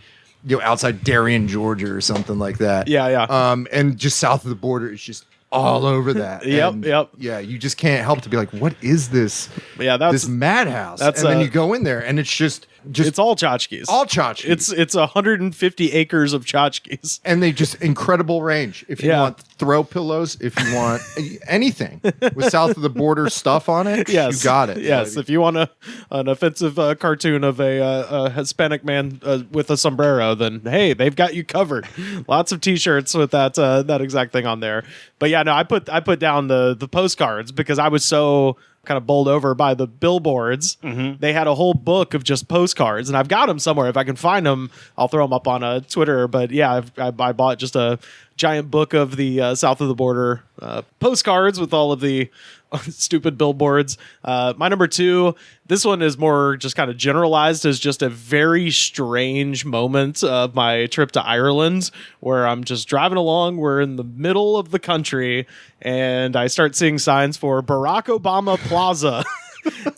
outside Darien, Georgia or something like that. Yeah. And just south of the border, it's just all over that. Yep. Yeah, you just can't help to be like, what is this? Yeah, that's this madhouse. And then you go in there and it's just it's all tchotchkes. All tchotchkes. It's 150 acres of tchotchkes. And they just incredible range. If you want throw pillows, if you want anything with south of the border stuff on it, you got it. Yes, if you want an offensive cartoon of a Hispanic man with a sombrero, then hey, they've got you covered. Lots of T-shirts with that exact thing on there. But yeah, no, I put down the postcards because I was so kind of bowled over by the billboards. Mm-hmm. They had a whole book of just postcards, and I've got them somewhere. If I can find them, I'll throw them up on Twitter. But yeah, I bought just a giant book of the south of the border postcards with all of the stupid billboards. My number 2, this one is more just kind of generalized as just a very strange moment of my trip to Ireland where I'm just driving along. We're in the middle of the country and I start seeing signs for Barack Obama Plaza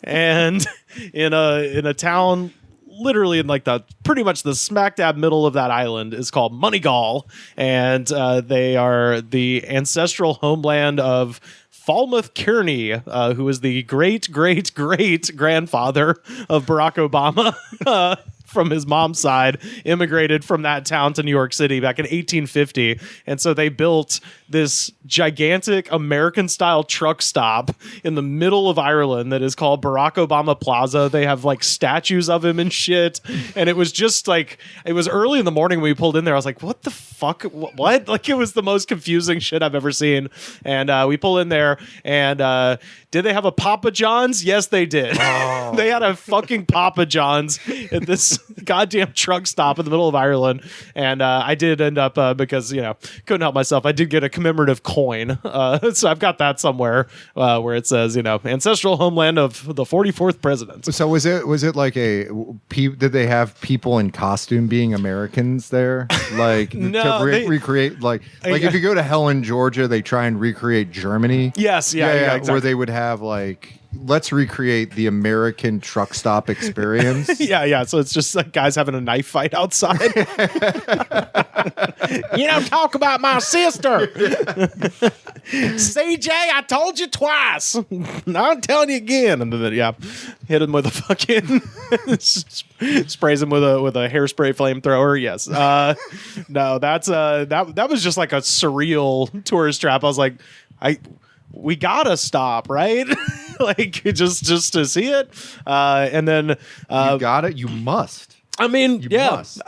and in a town literally in like pretty much the smack dab middle of that island is called Moneygall, and they are the ancestral homeland of Falmouth Kearney, who is the great grandfather of Barack Obama. From his mom's side, immigrated from that town to New York City back in 1850. And so they built this gigantic American-style truck stop in the middle of Ireland that is called Barack Obama Plaza. They have like statues of him and shit. And it was just like, it was early in the morning when we pulled in there. I was like, what the fuck? What? Like, it was the most confusing shit I've ever seen. And we pull in there and did they have a Papa John's? Yes, they did. Oh. They had a fucking Papa John's at this goddamn truck stop in the middle of Ireland. And I did end up, because, couldn't help myself, I did get a commemorative coin. So I've got that somewhere where it says, ancestral homeland of the 44th president. So was it like did they have people in costume being Americans there? Like no, to recreate, like if you go to Helen, Georgia, they try and recreate Germany. Yes. Yeah, exactly. Where they would have like, let's recreate the American truck stop experience. Yeah. So it's just like guys having a knife fight outside. You don't talk about my sister. CJ, I told you twice. I'm telling you again. And then, hit him with a fucking sprays him with a hairspray flamethrower. Yes. No, that's that was just like a surreal tourist trap. I was like, we gotta stop, right? Like just to see it. And then you got it. You must. I mean, You yeah, must.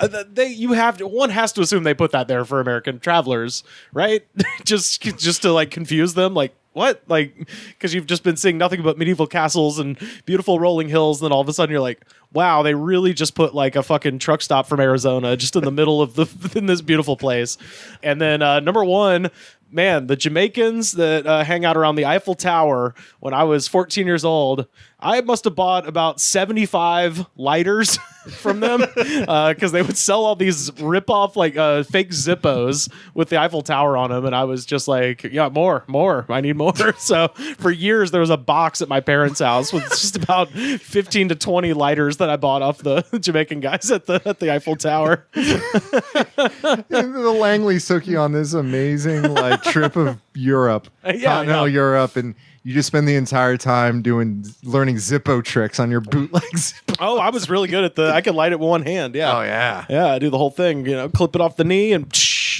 one has to assume they put that there for American travelers, right? just to like confuse them, like what? Like, because you've just been seeing nothing but medieval castles and beautiful rolling hills, and then all of a sudden you're like, wow, they really just put like a fucking truck stop from Arizona just in the middle of in this beautiful place. And then number one, man, the Jamaicans that hang out around the Eiffel Tower. When I was 14 years old, I must have bought about 75 lighters from them because they would sell all these rip-off like fake Zippos with the Eiffel Tower on them, and I was just like, yeah, more, I need more. So for years there was a box at my parents' house with just about 15 to 20 lighters that I bought off the Jamaican guys at the Eiffel Tower. The Langley's took you on this amazing like trip of Europe, continental Europe, and you just spend the entire time learning Zippo tricks on your bootleg Zippo. Oh, I was really good at I could light it with one hand. Yeah. Oh yeah. Yeah, I do the whole thing, clip it off the knee and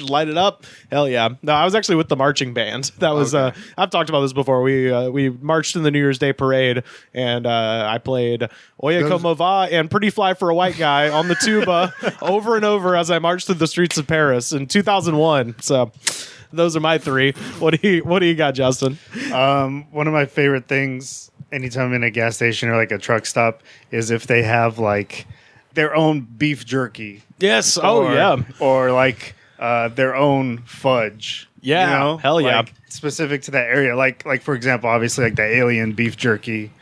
light it up. Hell yeah. No, I was actually with the marching band. That was Okay. I've talked about this before. We marched in the New Year's Day parade, and I played Oye Como Va and Pretty Fly for a White Guy on the tuba over and over as I marched through the streets of Paris in 2001. So those are my three. What do you got, Justin? One of my favorite things anytime I'm in a gas station or like a truck stop is if they have like their own beef jerky. Yes. Or like their own fudge. Yeah. Hell yeah. Like, specific to that area. Like for example, obviously like the alien beef jerky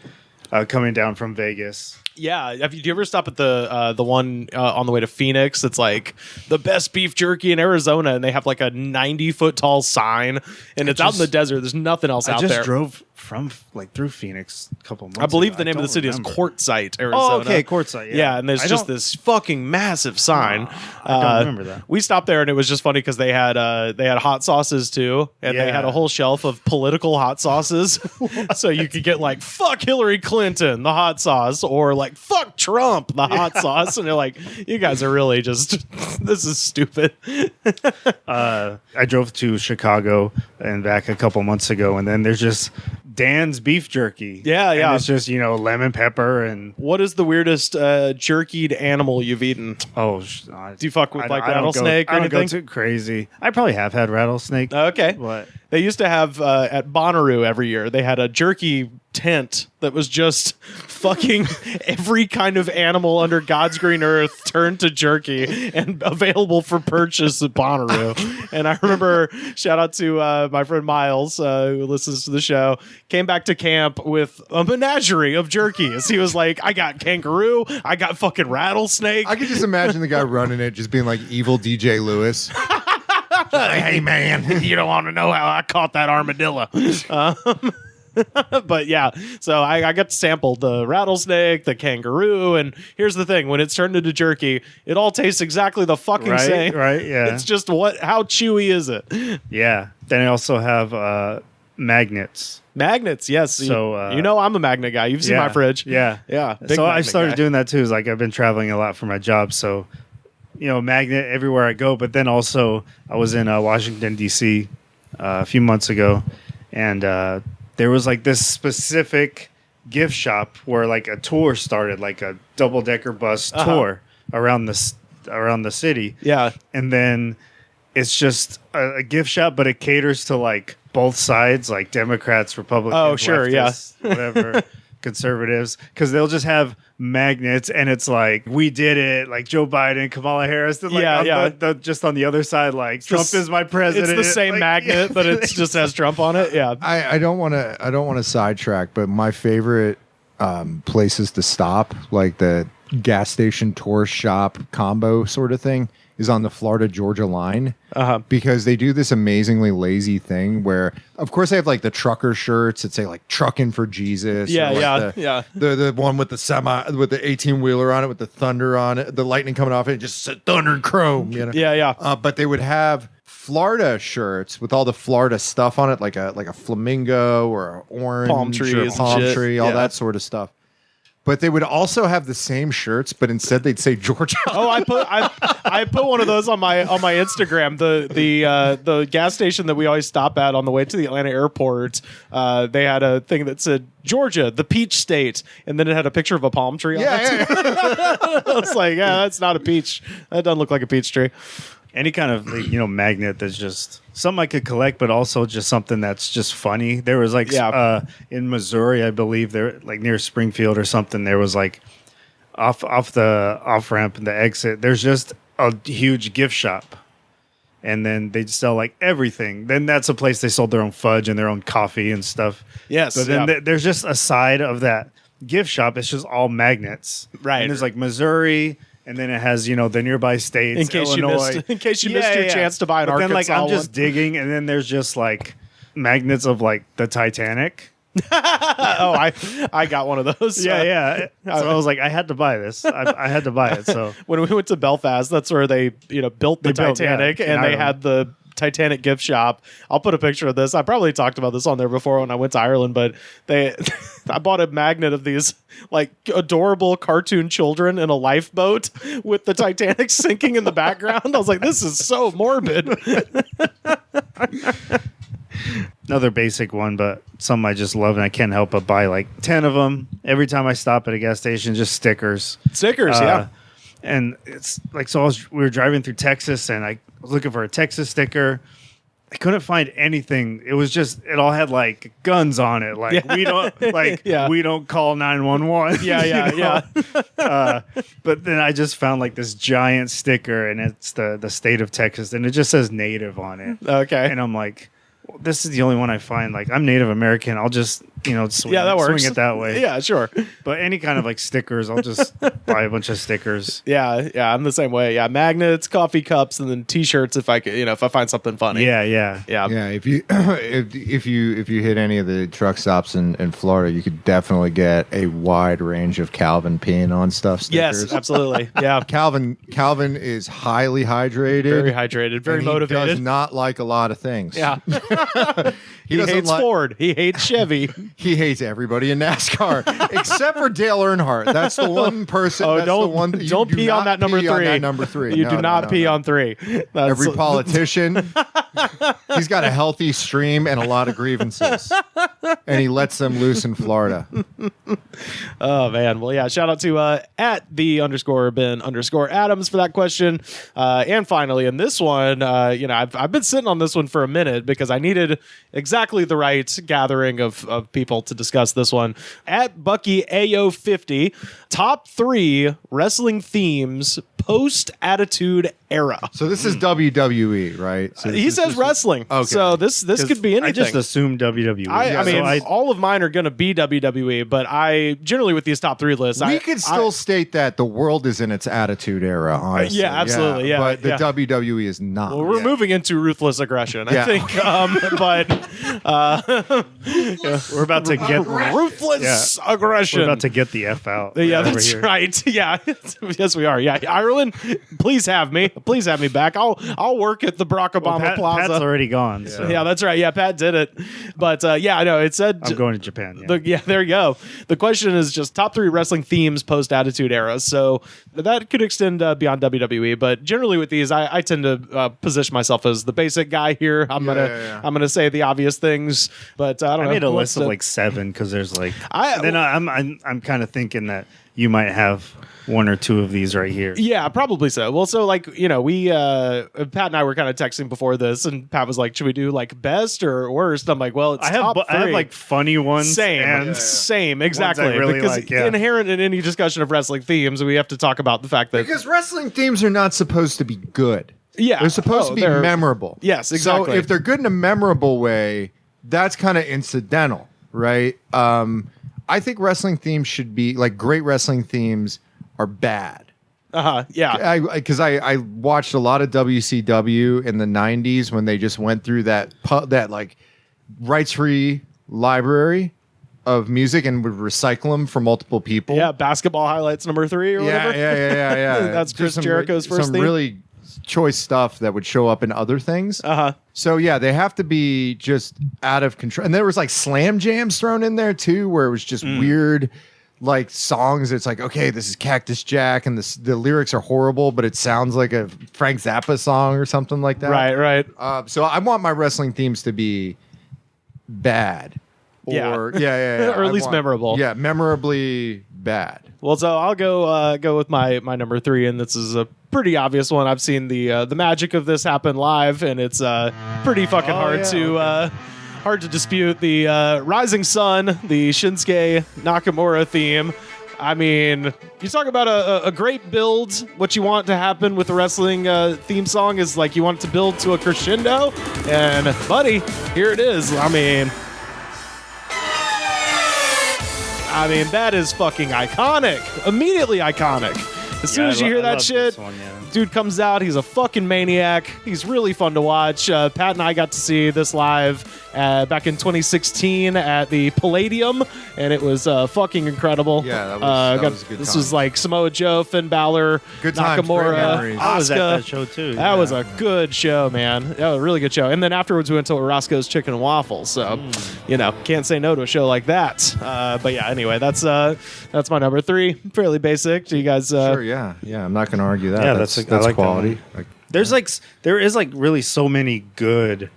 coming down from Vegas. Yeah, do you ever stop at the one on the way to Phoenix? It's like the best beef jerky in Arizona, and they have like a 90-foot tall sign, and it's out in the desert. There's nothing else out there. I just drove from through Phoenix a couple months I believe ago. the name of the city is Quartzsite, Arizona. Oh, okay, Quartzsite. Yeah, and there's just this fucking massive sign. I don't remember that. We stopped there, and it was just funny because they had hot sauces too, and they had a whole shelf of political hot sauces. So you could get like "fuck Hillary Clinton" the hot sauce, or like "fuck Trump" the hot sauce, and they're like, "You guys are really just this is stupid." I drove to Chicago and back a couple months ago, and then there's just Dan's beef jerky. Yeah. And it's just lemon pepper and What is the weirdest jerkied animal you've eaten? do Do you fuck with like rattlesnake or I don't go anything? too crazy. I probably have had rattlesnake. Okay. But They used to have at Bonnaroo every year, they had a jerky tent that was just fucking every kind of animal under God's green earth turned to jerky and available for purchase at Bonnaroo. And I remember, shout out to my friend Miles, who listens to the show, came back to camp with a menagerie of jerkies. He was like, I got kangaroo, I got fucking rattlesnake. I could just imagine the guy running it just being like evil DJ Lewis. Hey man, You don't want to know how I caught that armadillo. But yeah, so I got to sample the rattlesnake, the kangaroo, and here's the thing: when it's turned into jerky, it all tastes exactly the fucking same. Right, yeah. It's just how chewy is it? Yeah. Then I also have magnets. Magnets, yes. So, I'm a magnet guy. You've seen my fridge. Yeah. Yeah. big So I magnet started guy. doing that too. Is like I've been traveling a lot for my job. So, magnet everywhere I go. But then also I was in Washington, D.C. A few months ago. And there was like this specific gift shop where like a tour started, like a double-decker bus tour around the city. Yeah. And then it's just a gift shop, but it caters to like both sides, like Democrats, Republicans, Oh, sure, leftists, whatever, conservatives, because they'll just have magnets, and it's like, we did it, like Joe Biden, Kamala Harris, and like just on the other side, like Trump is my president. It's the same like, magnet, but it just has Trump on it. Yeah. I don't want to sidetrack, but my favorite places to stop, like the gas station tour shop combo sort of thing, is on the Florida-Georgia line because they do this amazingly lazy thing where, of course, they have like the trucker shirts that say like "Trucking for Jesus." Yeah, or, like The one with the 18-wheeler on it with the thunder on it, the lightning coming off it, just said thunder and chrome. You know? Yeah. But they would have Florida shirts with all the Florida stuff on it, like a flamingo or an orange, palm trees, or palm shit. tree, all that sort of stuff. But they would also have the same shirts, but instead they'd say Georgia. Oh, I put one of those on my Instagram. The gas station that we always stop at on the way to the Atlanta airport. They had a thing that said Georgia, the peach state, and then it had a picture of a palm tree on it. I was like, yeah, that's not a peach. That doesn't look like a peach tree. Any kind of magnet that's just something I could collect, but also just something that's just funny. There was like in Missouri, I believe, there like near Springfield or something. There was like off the off ramp and the exit. There's just a huge gift shop, and then they'd sell like everything. Then that's a place they sold their own fudge and their own coffee and stuff. Yes, but then there's just a side of that gift shop. It's just all magnets, right? And there's like Missouri. And then it has, the nearby states, in case Illinois. you missed your chance to buy an Arkansas then, like, I'm just one. digging, and then there's just like magnets of like the Titanic. I got one of those. Yeah. So I was like, I had to buy this. I had to buy it. So when we went to Belfast, that's where they built the Titanic, and they had the Titanic gift shop. I'll put a picture of this. I probably talked about this on there before when I went to Ireland, but I bought a magnet of these like adorable cartoon children in a lifeboat with the Titanic sinking in the background. I was like, this is so morbid. Another basic one, but some I just love, and I can't help but buy like 10 of them every time I stop at a gas station. Just stickers. Yeah. And it's like, we were driving through Texas, and I was looking for a Texas sticker. I couldn't find anything. It was just, it all had like guns on it. Like we don't call 911. Yeah. But then I just found like this giant sticker, and it's the state of Texas, and it just says Native on it. Okay. And I'm like, well, this is the only one I find. Like, I'm Native American. I'll just, swing it that way. Yeah, sure. But any kind of like stickers, I'll just buy a bunch of stickers. Yeah, I'm the same way. Yeah, magnets, coffee cups, and then T-shirts if I could, if I find something funny. Yeah. If you if you hit any of the truck stops in Florida, you could definitely get a wide range of Calvin peeing on stuff stickers. Yes, absolutely. Yeah, Calvin is highly hydrated, very hydrated, very motivated. He does not like a lot of things. Yeah. He doesn't hates Ford. He hates Chevy. He hates everybody in NASCAR except for Dale Earnhardt. That's the one person. Oh, that's don't the one, don't pee on that number 3. On that number 3. You do not pee on 3. Every politician, he's got a healthy stream and a lot of grievances, and he lets them loose in Florida. Oh man, well yeah. Shout out to at @the_Ben_Adams for that question. And finally, in this one, I've been sitting on this one for a minute because I needed exactly the right gathering of people to discuss this one. At Bucky AO50, top 3 wrestling themes post Attitude Era. So this is WWE, right? So he says wrestling. Okay. So this could be anything. I just assumed WWE. I mean, all of mine are going to be WWE, but I generally with these top 3 lists, we could still state that the world is in its Attitude Era. Honestly. Yeah, absolutely. Yeah, but the WWE is not. Well, we're moving into ruthless aggression, I think. But we're about to get ruthless aggression. We're about to get the F out. Yeah, that's right. Yeah, yes, we are. Yeah, Ireland, please have me. Please have me back. I'll work at the Barack Obama Plaza. Pat's already gone. So. Yeah, that's right. Yeah, Pat did it. But I know it said I'm going to Japan. Yeah. There you go. The question is just top 3 wrestling themes post Attitude Era. So that could extend beyond WWE, but generally with these, I tend to position myself as the basic guy here. I'm gonna say the obvious things, but I don't know. I made a list of like 7 because there's like. I'm kind of thinking that you might have 1 or 2 of these right here. Yeah, probably so. Well, so like, we, Pat and I were kind of texting before this, and Pat was like, should we do like best or worst? I'm like, well, it's top 3. I have like funny ones. Same, exactly. Really because inherent in any discussion of wrestling themes, we have to talk about the fact that. Because wrestling themes are not supposed to be good. Yeah. They're supposed to be memorable. Yes, exactly. So if they're good in a memorable way, that's kind of incidental, right? I think wrestling themes should be like great wrestling themes are bad. Yeah. Because I watched a lot of WCW in the 90s when they just went through that like rights-free library of music and would recycle them for multiple people. Yeah, Basketball Highlights number 3 or whatever. Yeah. That's Chris Jericho's first some theme. really choice stuff that would show up in other things. So yeah, they have to be just out of control. And there was like slam jams thrown in there too, where it was just weird like songs. It's like, okay, this is Cactus Jack and the lyrics are horrible, but it sounds like a Frank Zappa song or something like that. Right. So I want my wrestling themes to be bad. Or yeah. Or at least memorable. Yeah, memorably bad. Well, so I'll go with my number 3, and this is a pretty obvious one. I've seen the magic of this happen live, and it's pretty fucking hard to dispute. The Rising Sun, the Shinsuke Nakamura theme. I mean, you talk about a great build. What you want to happen with the wrestling theme song is like you want it to build to a crescendo, and buddy, here it is. I mean, that is fucking iconic. Immediately iconic. As soon as you hear that shit, dude comes out. He's a fucking maniac. He's really fun to watch. Pat and I got to see this live back in 2016 at the Palladium, and it was fucking incredible. Yeah, that was a good This time. was like Samoa Joe, Finn Balor, Good times, great Nakamura, memories. I was at Asuka. that show too. That was a good show, man. Yeah, a really good show. And then afterwards, we went to Roscoe's Chicken and Waffles. So, can't say no to a show like that. But yeah, anyway, that's my number 3. Fairly basic. Do you guys? Sure, yeah. I'm not going to argue that. Yeah, that's I like that quality. one. There is really so many good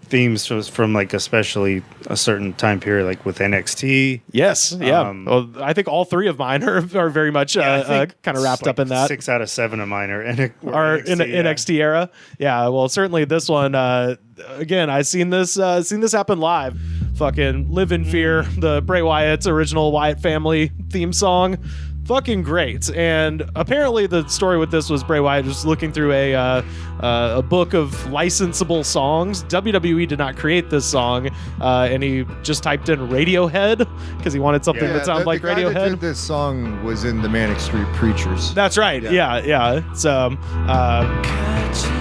themes from like especially a certain time period, like with NXT. Yes, yeah. Well, I think all 3 of mine are very much kind of wrapped up in that. 6 out of 7 of mine are in NXT era. Yeah, well, certainly this one. Again, I seen this happen live. Fucking Live in Fear, the Bray Wyatt's original Wyatt family theme song. Fucking great. And apparently the story with this was Bray Wyatt was looking through a book of licensable songs. WWE did not create this song, and he just typed in Radiohead because he wanted something that sounded like the guy Radiohead. that did this song was in the Manic Street Preachers. That's right. Yeah. So,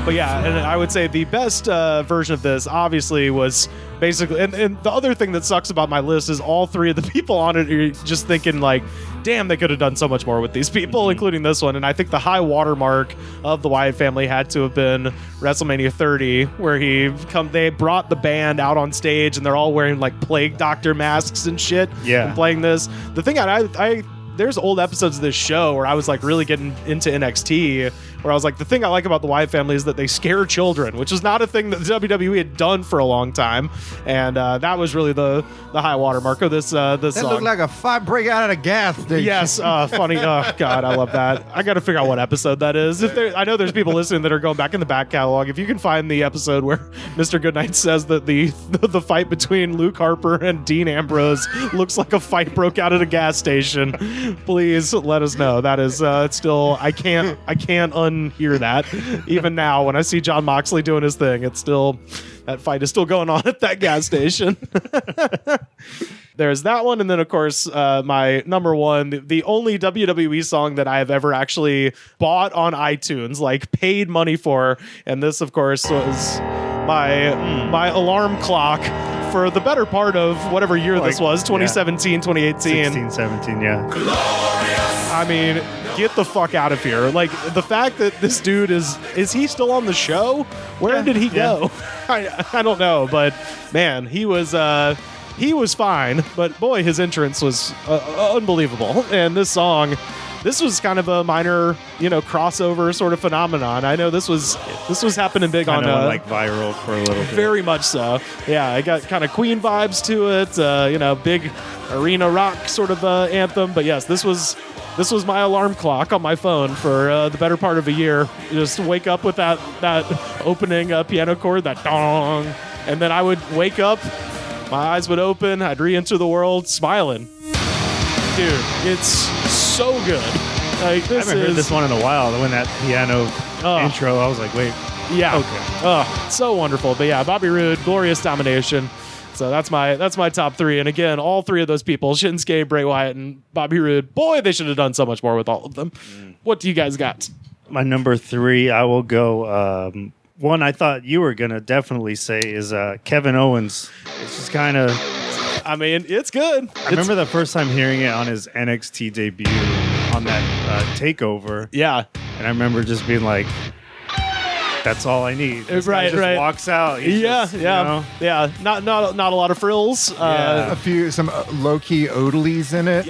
but yeah, and I would say the best version of this obviously was basically, and the other thing that sucks about my list is all 3 of the people on it are just thinking like, damn, they could have done so much more with these people, including this one. And I think the high watermark of the Wyatt family had to have been WrestleMania 30, where they brought the band out on stage and they're all wearing like plague doctor masks and shit. Yeah. And playing this. The thing there's old episodes of this show where I was like really getting into NXT, where I was like, the thing I like about the Wyatt family is that they scare children, which is not a thing that the WWE had done for a long time, and that was really the high watermark of this song. That looked like a fight break out of a gas station. Yes, funny. Oh God, I love that. I got to figure out what episode that is. I know there's people listening that are going back in the back catalog. If you can find the episode where Mr. Goodnight says that the fight between Luke Harper and Dean Ambrose looks like a fight broke out at a gas station, please let us know. That is still I can't unhear that. Even now, when I see John Moxley doing his thing, it's still that fight is still going on at that gas station. There's that one, and then of course my number 1, the only WWE song that I have ever actually bought on iTunes, like paid money for, and this of course was my alarm clock for the better part of whatever year this was, 2017, 2018. 16, 17, yeah. I mean, get the fuck out of here. Like, the fact that this dude is he still on the show? Where did he go? I don't know, but man, he was fine, but boy, his entrance was unbelievable. And this song, this was kind of a minor, crossover sort of phenomenon. I know this was happening big Kind on of went, like viral for a little bit. Very much so. Yeah, I got kind of Queen vibes to it. Big arena rock sort of anthem. But yes, this was my alarm clock on my phone for the better part of a year. Just wake up with that opening piano chord, that dong, and then I would wake up, my eyes would open, I'd re-enter the world smiling. Dude, it's so good. Like, I haven't heard this one in a while. When that piano intro, I was like, wait. Yeah. Okay. So wonderful. But yeah, Bobby Roode, Glorious Domination. So that's my top three. And again, all three of those people, Shinsuke, Bray Wyatt, and Bobby Roode, boy, they should have done so much more with all of them. What do you guys got? My number three, I will go. One I thought you were going to definitely say is Kevin Owens. It's just kind of... I mean, it's good. I remember the first time hearing it on his NXT debut on that TakeOver. Yeah. And I remember just being like, that's all I need. This guy just walks out. He's just, you know. Yeah. Not a lot of frills. Some low key odalies in it.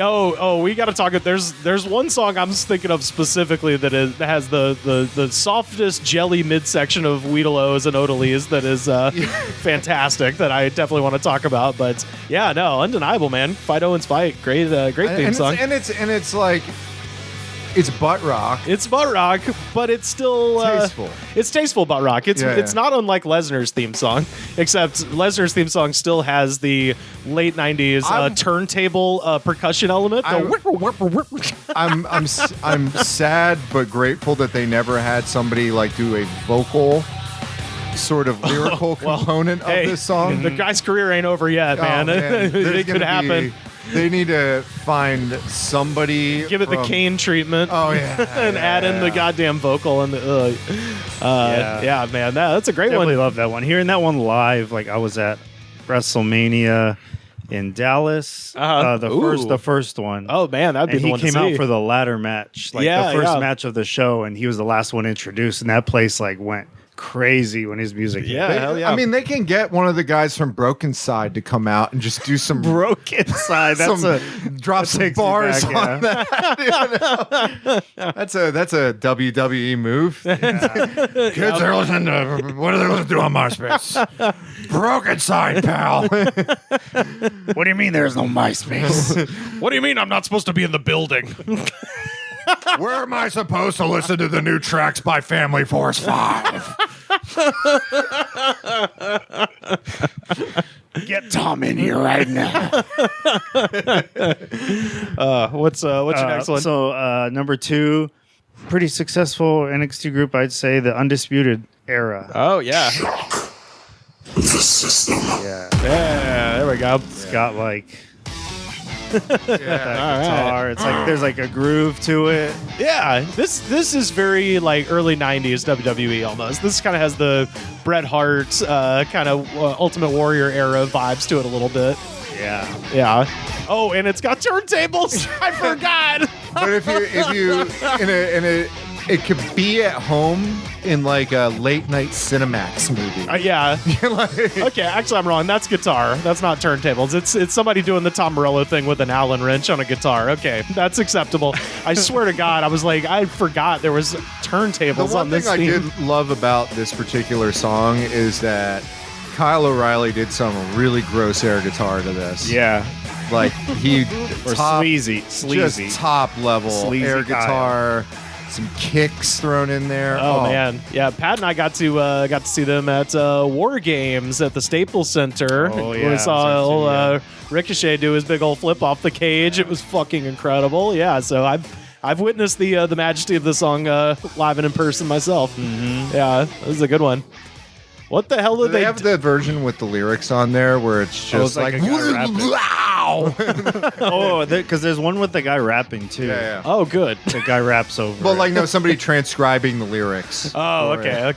We got to talk. There's one song I'm thinking of specifically that has the softest jelly midsection of Weedaloos and odalies that is fantastic. That I definitely want to talk about. But yeah, no, undeniable, man. Fight Owens Fight, great theme song. It's like. It's butt rock. It's butt rock, but it's still tasteful. It's tasteful butt rock. It's not unlike Lesnar's theme song, except Lesnar's theme song still has the late '90s turntable percussion element. I'm sad but grateful that they never had somebody like do a vocal sort of lyrical component of this song. The guy's career ain't over yet, man. It could happen. They need to find somebody. Give it the Kane treatment. Oh yeah, and add in the goddamn vocal and the. Yeah, man, that's a great Definitely one. love that one. Hearing that one live, like I was at WrestleMania in Dallas. The first one. Oh man, that'd be the one. He came out for the ladder match, like the first match of the show, and he was the last one introduced, and that place like went crazy when his music hit. Hell yeah. I mean, they can get one of the guys from Broken Side to come out and just do some Broken Side. Drop some bars on that. That's a WWE move. Yeah. Kids are listening to what are they listening to do on MySpace? Broken Side, pal. What do you mean there's no MySpace? What do you mean I'm not supposed to be in the building? Where am I supposed to listen to the new tracks by Family Force 5? Get Tom in here right now. What's your next one? So number two, pretty successful NXT group, I'd say, the Undisputed Era. Oh yeah. Yeah, there we go. It's got like guitar. Right. It's like there's like a groove to it. Yeah, this is very like early '90s WWE almost. This kind of has the Bret Hart kind of Ultimate Warrior era vibes to it a little bit. Yeah. Oh, and it's got turntables. I forgot. But if you it could be at home in like a late night Cinemax movie. Yeah. Okay, actually I'm wrong. That's guitar. That's not turntables. It's somebody doing the Tom Morello thing with an Allen wrench on a guitar. Okay, that's acceptable. I swear to God, I was like, I forgot there was turntables on this theme. The one thing I did love about this particular song is that Kyle O'Reilly did some really gross air guitar to this. Yeah. Like he sleazy, just top level sleazy air guitar. Some kicks thrown in there. Oh man, yeah. Pat and I got to see them at War Games at the Staples Center. Oh yeah, we saw Ricochet do his big old flip off the cage. It was fucking incredible. Yeah, so I've witnessed the majesty of the song live and in person myself. Mm-hmm. Yeah, this is a good one. What the hell did they have the version with the lyrics on there where it's just like wow. Oh, because there's one with the guy rapping too. Yeah. Oh, good. The guy raps over. Well, like no, somebody transcribing the lyrics. Oh, okay.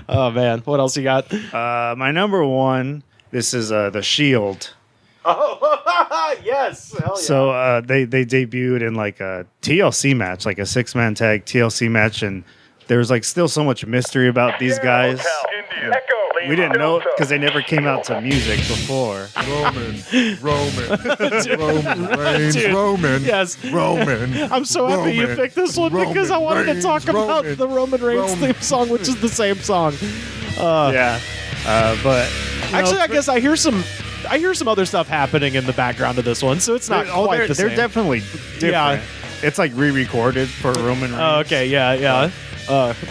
Oh man, what else you got? My number one. This is the Shield. Oh yes. Hell yeah. So they debuted in like a TLC match, like a 6-man tag TLC match, and there was like still so much mystery about these guys. We didn't know because they never came out to music before. Roman Reigns, Dude, Roman. Yes. Roman. I'm so happy you picked this one because I wanted to talk about the Roman Reigns theme song, which is the same song. But actually, I guess I hear some other stuff happening in the background of this one, so it's not quite the same. They're definitely different. Yeah. It's like re-recorded for Roman Reigns. Oh, okay, yeah.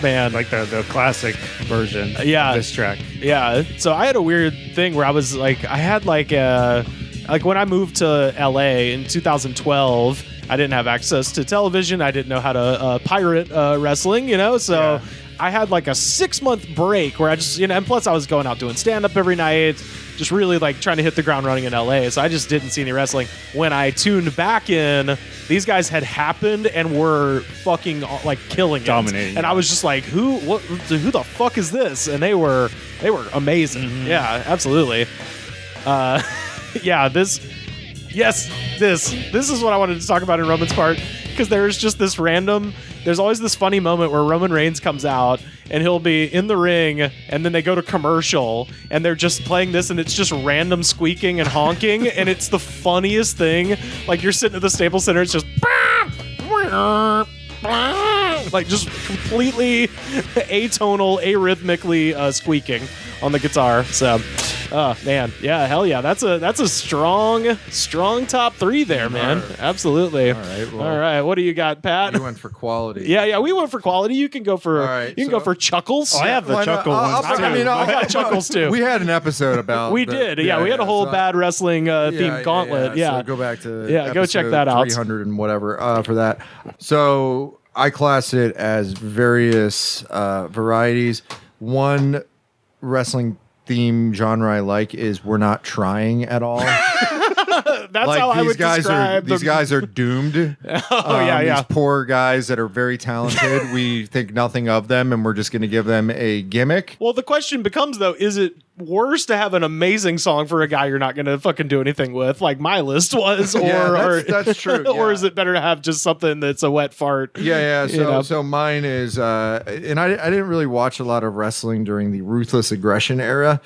Man, like the classic version of this track. Yeah. So I had a weird thing where I was like, I had like when I moved to LA in 2012, I didn't have access to television. I didn't know how to pirate wrestling, so I had like a 6-month break where I just, and plus I was going out doing stand-up every night, just really like trying to hit the ground running in LA. So I just didn't see any wrestling. When I tuned back in, these guys had happened and were fucking like killing it. Dominating. And I was just like, who the fuck is this? And they were amazing. Mm-hmm. Yeah, absolutely. This is what I wanted to talk about in Roman's part, because there's always this funny moment where Roman Reigns comes out and he'll be in the ring and then they go to commercial and they're just playing this and it's just random squeaking and honking and it's the funniest thing. Like you're sitting at the Staples Center, it's just like just completely atonal, arrhythmically squeaking on the guitar. So man, yeah, hell yeah, that's a strong top 3 there, man. Right. Absolutely. All right, what do you got, Pat? You went for quality. Yeah, we went for quality. You can go for go for chuckles. I have the chuckle ones too. I got chuckles too. We had an episode about we did. We had a whole bad wrestling themed gauntlet. Yeah. So go back to go check that out. 300 and whatever for that. So I class it as various varieties. One wrestling theme genre I like is we're not trying at all. That's like how I would describe these guys are doomed. These poor guys that are very talented. We think nothing of them, and we're just going to give them a gimmick. Well, the question becomes, though, is it worse to have an amazing song for a guy you're not going to fucking do anything with, like my list was, or that's true, or is it better to have just something that's a wet fart? So mine is, and I didn't really watch a lot of wrestling during the Ruthless Aggression era.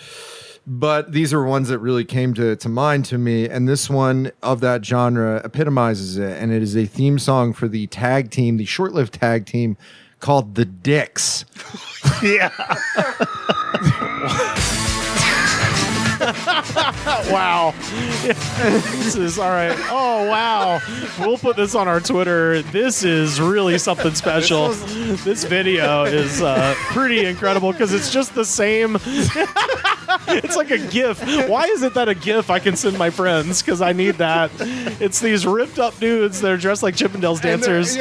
But these are ones that really came to mind to me. And this one of that genre epitomizes it. And it is a theme song for the tag team, the short-lived tag team called The Dicks. Yeah. Wow. This is all right. Oh, wow. We'll put this on our Twitter. This is really something special. This video is pretty incredible because it's just the same. It's like a GIF. Why is it that a GIF I can send my friends? Because I need that. It's these ripped up dudes that are dressed like Chippendales dancers.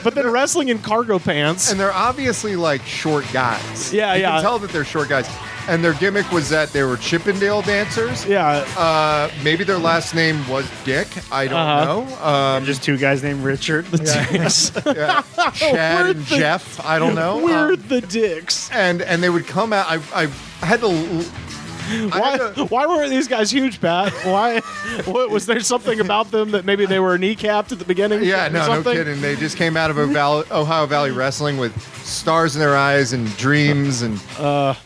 But they're wrestling in cargo pants. And they're obviously like short guys. Yeah, you can tell that they're short guys. And their gimmick was that they were Chippendale dancers. Yeah. Maybe their last name was Dick. I don't know. Just 2 guys named Richard. The Dicks. Chad and Jeff. I don't know. We're the Dicks. And they would come out. I had to... Why weren't these guys huge, Pat? Why? Was there something about them that maybe they were kneecapped at the beginning? Yeah, no kidding. They just came out of Ohio Valley Wrestling with stars in their eyes and dreams, and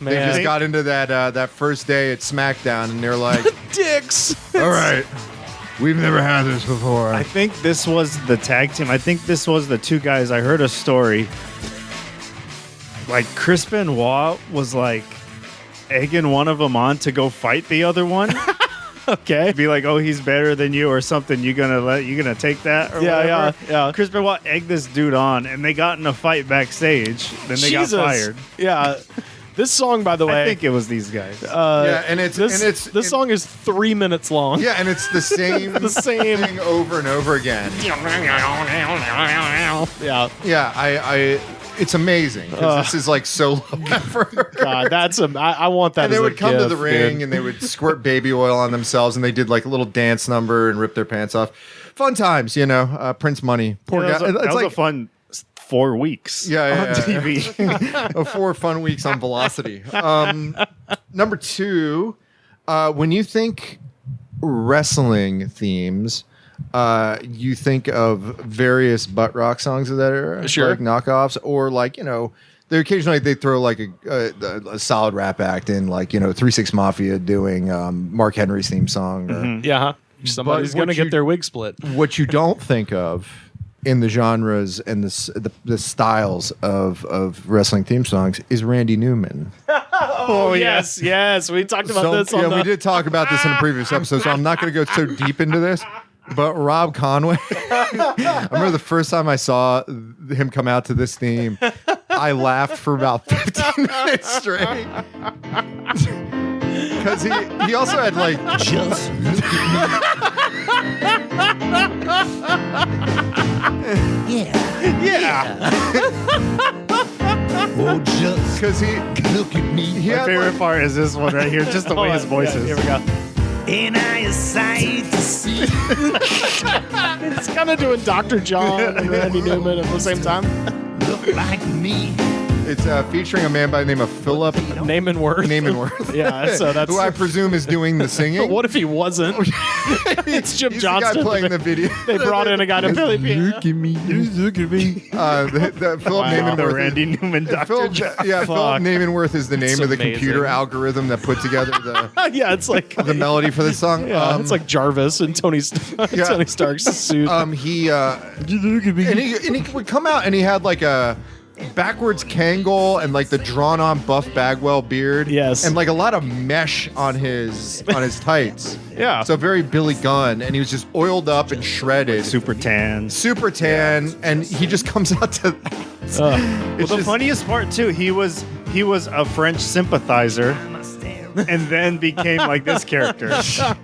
they just got into that first day at SmackDown, and they're like, Dicks. All right, we've never had this before. I think this was the tag team. I think this was the 2 guys. I heard a story. Like Chris Benoit was like egging one of them on to go fight the other one. Okay. Be like, oh, he's better than you or something. You gonna take that or whatever? Yeah. Chris Benoit egged this dude on and they got in a fight backstage. Then they got fired. Yeah. This song, by the way, I think it was these guys. This song is 3 minutes long. Yeah, and it's the same thing over and over again. Yeah. It's amazing because this is like so low effort. God, I want that. And they would come to the dude. ring and they would squirt baby oil on themselves and they did like a little dance number and rip their pants off. Fun times, Prince Money. Poor guy. That was a fun 4 weeks on TV. 4 fun weeks on Velocity. Number 2, when you think wrestling themes, you think of various butt rock songs of that era, sure, like knockoffs, or like they occasionally they throw like a solid rap act in, like 3-6 Mafia doing Mark Henry's theme song. Or, somebody's gonna get their wig split. What you don't think of in the genres and the styles of wrestling theme songs is Randy Newman. Oh yes, we talked about this. We did talk about this in a previous episode, so I'm not going to go so deep into this. But Rob Conway, I remember the first time I saw him come out to this theme, I laughed for about 15 minutes straight. Because he also had like just look at me. Yeah. Oh, because he Look at me. he My had favorite like, part is this one right here, just the way his voice is. Here we go. Ain't I a sight to see? It's kind of doing Dr. John and Randy Newman at the same time. Look like me. it's featuring a man by the name of Philip Name and Worth. Namenworth. Yeah, so that's. who I presume is doing the singing. What if he wasn't? It's Jim He's Johnston. the guy playing the video. They brought in a guy to play the piano. Look at me. Look at me. The Philip Wow. Namenworth. The Randy Newman Dr. Philip Namenworth is the name It's of the amazing. computer algorithm that put together Yeah, it's like the melody for the song. yeah, it's like Jarvis and Tony Tony Stark's suit. He would come out and he had like a backwards Kangol and like the drawn on Buff Bagwell beard. Yes. And like a lot of mesh on his tights. Yeah. So very Billy Gunn, and he was just oiled up and shredded. Super tan. Super tan, and he just comes out to Well, it's the just- funniest part too, he was a French sympathizer, and then became like this character.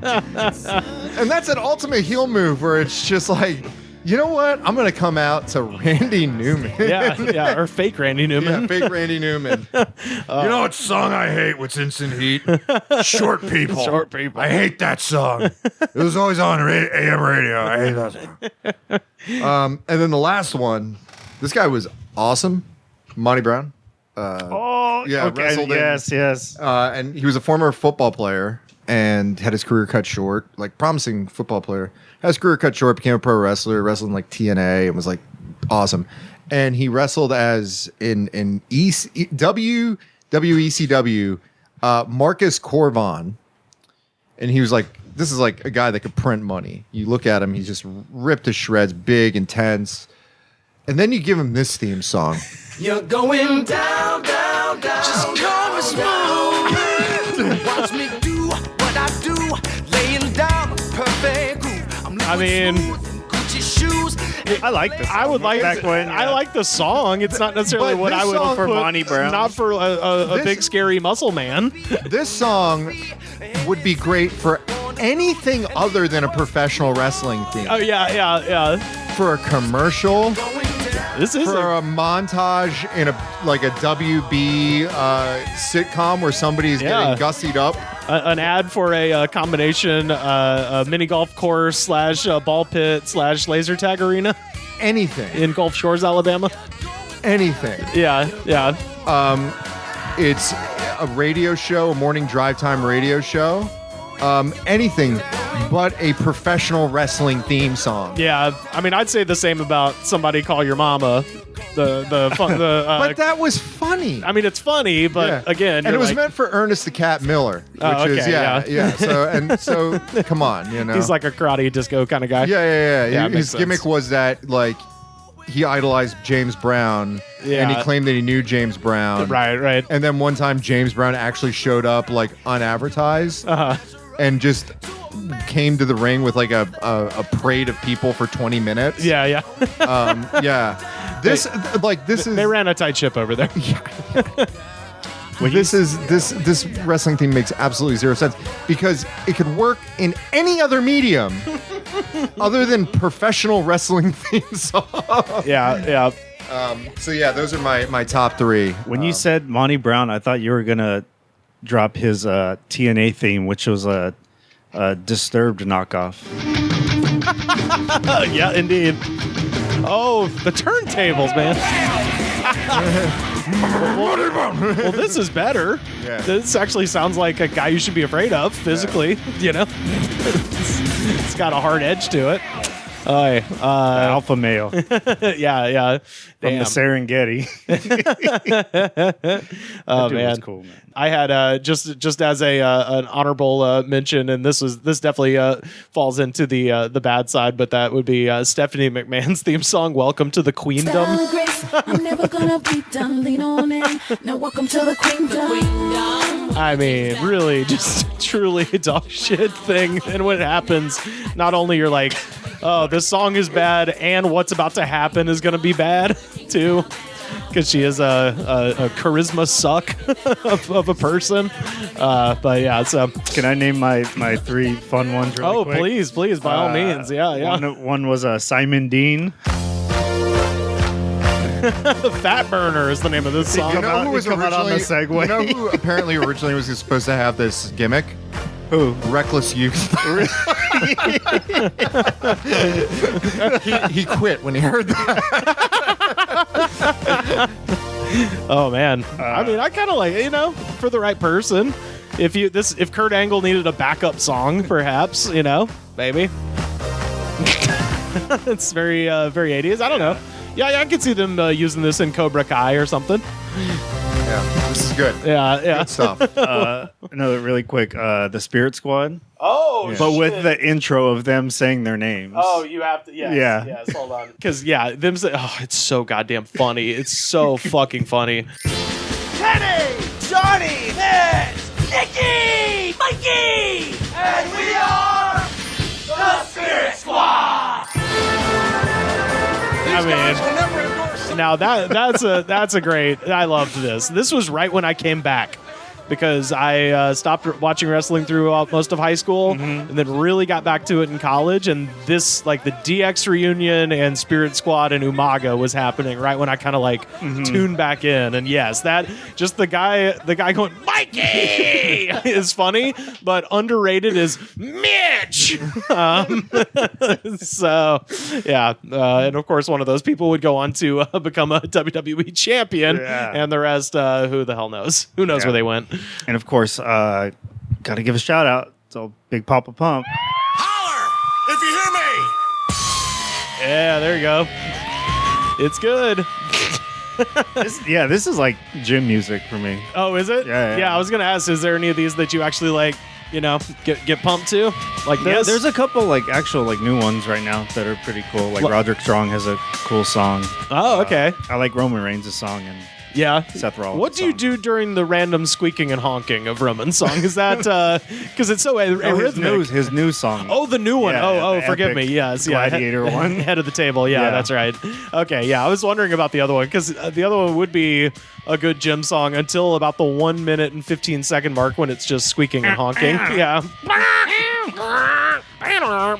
and that's an ultimate heel move where it's just like, you know what? I'm gonna come out to Randy Newman. yeah, or fake Randy Newman. Yeah, fake Randy Newman. You know what song I hate with Instant Heat? Short People. Short People. I hate that song. It was always on AM radio. I hate that song. And then the last one, this guy was awesome. Monty Brown. Oh, Yeah, okay. wrestled in- Yes. And he was a former football player and had his career cut short, like promising football player. Had his career cut short, became a pro wrestler, wrestled in like TNA, and was like awesome. And he wrestled as in WWECW, Marcus Corvon. And he was like, this is like a guy that could print money. You look at him, he's just ripped to shreds, big, intense. And then you give him this theme song. You're going down, down, down. Just call me smooth. Watch me do what I do. Laying down a perfect groove. I mean, Gucci shoes. I like this. I would like. back when. I like the song. It's not necessarily But what this I would song for put- Monty Brown. Not for a This- big scary muscle man. This song would be great for anything other than a professional wrestling theme. Oh yeah. For a commercial, This is for a montage in a WB sitcom where somebody's Yeah. getting gussied up. an ad for a combination a mini golf course / ball pit / laser tag arena Anything. in Gulf Shores, Alabama. Anything. Yeah. It's a radio show, a morning drive time radio show. Anything but a professional wrestling theme song. Yeah, I mean, I'd say the same about Somebody Call Your Mama. But that was funny. I mean, it's funny, but Yeah. again, and you're it was like- meant for Ernest the Cat Miller, which Oh, is okay, yeah. So come on, you know. he's like a karate disco kind of guy. Yeah. Yeah, it makes His sense. gimmick was that like he idolized James Brown, Yeah. and he claimed that he knew James Brown. Right. And then one time James Brown actually showed up like unadvertised and just came to the ring with like a parade of people for 20 minutes. Yeah. Yeah. This is They ran a tight ship over there. this wrestling theme makes absolutely zero sense because it could work in any other medium other than professional wrestling theme song. Yeah. So yeah, those are my top three. When you said Monty Brown, I thought you were gonna drop his TNA theme, which was a Disturbed knockoff. Yeah, indeed. Oh, the turntables, man. well, this is better. Yeah. This actually sounds like a guy you should be afraid of physically, you know? It's got a hard edge to it. Alpha male from Yeah. Damn. the Serengeti. Oh, Dude man. was cool, man. I had just as an honorable mention, and this definitely falls into the bad side, but that would be Stephanie McMahon's theme song, "Welcome to the Queendom." I'm never gonna be done. Lean on in. Now welcome to the queendom. I mean, really, just truly a dog shit thing. And when it happens, not only you're like, oh, this song is bad, and what's about to happen is going to be bad, too. Because she is a charisma suck of a person. But yeah, so. Can I name my three fun ones really Oh, quick? please, by all means. Yeah. One was Simon Dean. Fat Burner is the name of this song. You know who was come out on the originally? Segway. You know who apparently originally was supposed to have this gimmick? Who? Reckless Youth. he quit when he heard that. Oh man, I mean, I kind of like, for the right person. If Kurt Angle needed a backup song, perhaps, maybe. It's very 80s. I don't know. Yeah, I could see them using this in Cobra Kai or something. Yeah, this is good. Yeah. Good stuff. Another really quick, the Spirit Squad. Oh, But with the intro of them saying their names. Oh, you have to. Yes, Yeah. Yes, hold on. Because it's so goddamn funny. It's so fucking funny. Kenny, Johnny, Ned, Nicky, Mikey, and we are the Spirit Squad. I mean, now that's a great. I loved this. This was right when I came back. Because I stopped watching wrestling throughout most of high school and then really got back to it in college. And this, like the DX reunion and Spirit Squad and Umaga was happening right when I kind of tuned back in. And yes, that just the guy going, Mikey is funny, but underrated is Mitch. So, yeah. And of course, one of those people would go on to become a WWE champion. Yeah. And the rest, who the hell knows? Who knows where they went? And of course, got to give a shout out to Big Papa Pump. Holler if you hear me. Yeah, there you go. It's good. This is like gym music for me. Oh, is it? Yeah. I was gonna ask, is there any of these that you actually get pumped to? Like this? Yeah, there's a couple actual new ones right now that are pretty cool. Like Roderick Strong has a cool song. Oh, okay. I like Roman Reigns' song and Yeah. Seth Rollins. What do you do during the random squeaking and honking of Roman's song? Is that because it's so rhythmic? His new song. Oh, the new one. Yeah, the Forgive me. epic Yes, Gladiator one. Head of the table. Yeah, Yeah. that's right. Okay, yeah. I was wondering about the other one because the other one would be a good gym song until about the 1 minute and 15-second mark when it's just squeaking and honking. Yeah.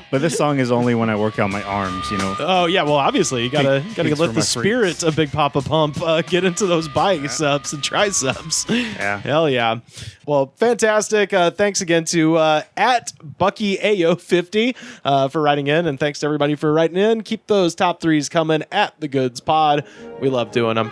But this song is only when I work out my arms, Oh yeah, well obviously you gotta Thanks let for the my spirit freaks. of Big Papa Pump get into those biceps and triceps. Yeah. Hell yeah. Well, fantastic. Thanks again to at Bucky AO50 for writing in, and thanks to everybody for writing in. Keep those top threes coming at the Goods Pod. We love doing them.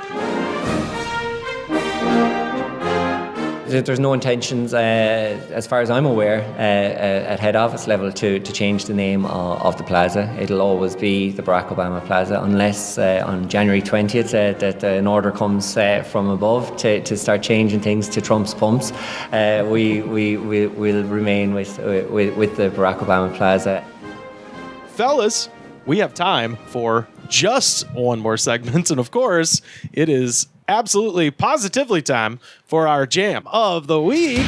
There's no intentions, as far as I'm aware, at head office level to change the name of the plaza. It'll always be the Barack Obama Plaza unless on January 20th that an order comes from above to start changing things to Trump's pumps. We'll remain with the Barack Obama Plaza. Fellas, we have time for just one more segment, and of course, it is absolutely positively time for our jam of the week.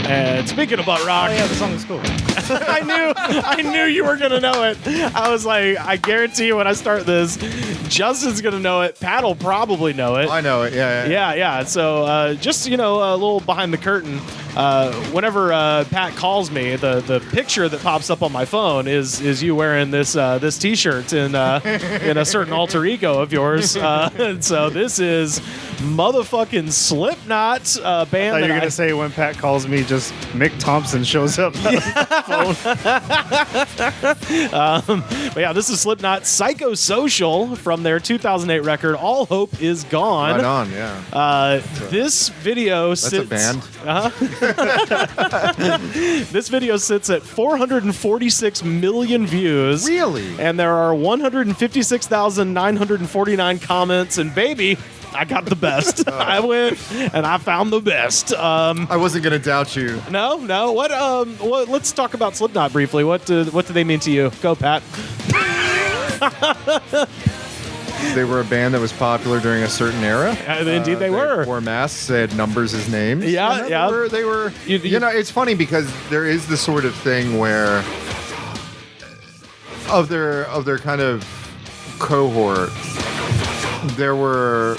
And speaking of butt rock, the song is cool. I knew you were gonna know it. I was like, I guarantee you when I start this, Justin's gonna know it. Pat will probably know it. I know it. Yeah. So just a little behind the curtain. Whenever Pat calls me, the picture that pops up on my phone is you wearing this T-shirt in a certain alter ego of yours. And so this is motherfucking SlipKnot band. I thought you were that gonna say when Pat calls me, just Mick Thompson shows up. But yeah, this is SlipKnot Psychosocial from their 2008 record All Hope Is Gone. Right on. Yeah. This video That's sits, a band. This video sits at 446 million views. Really? And there are 156,949 comments. And baby, I got the best. I went and I found the best. I wasn't gonna doubt you. No. What? Let's talk about SlipKnot briefly. What do they mean to you? Go, Pat. They were a band that was popular during a certain era. Indeed, they were. Wore masks. They had numbers as names. Yeah, yeah. They were. You- It's funny because there is the sort of thing where of their kind of cohort, there were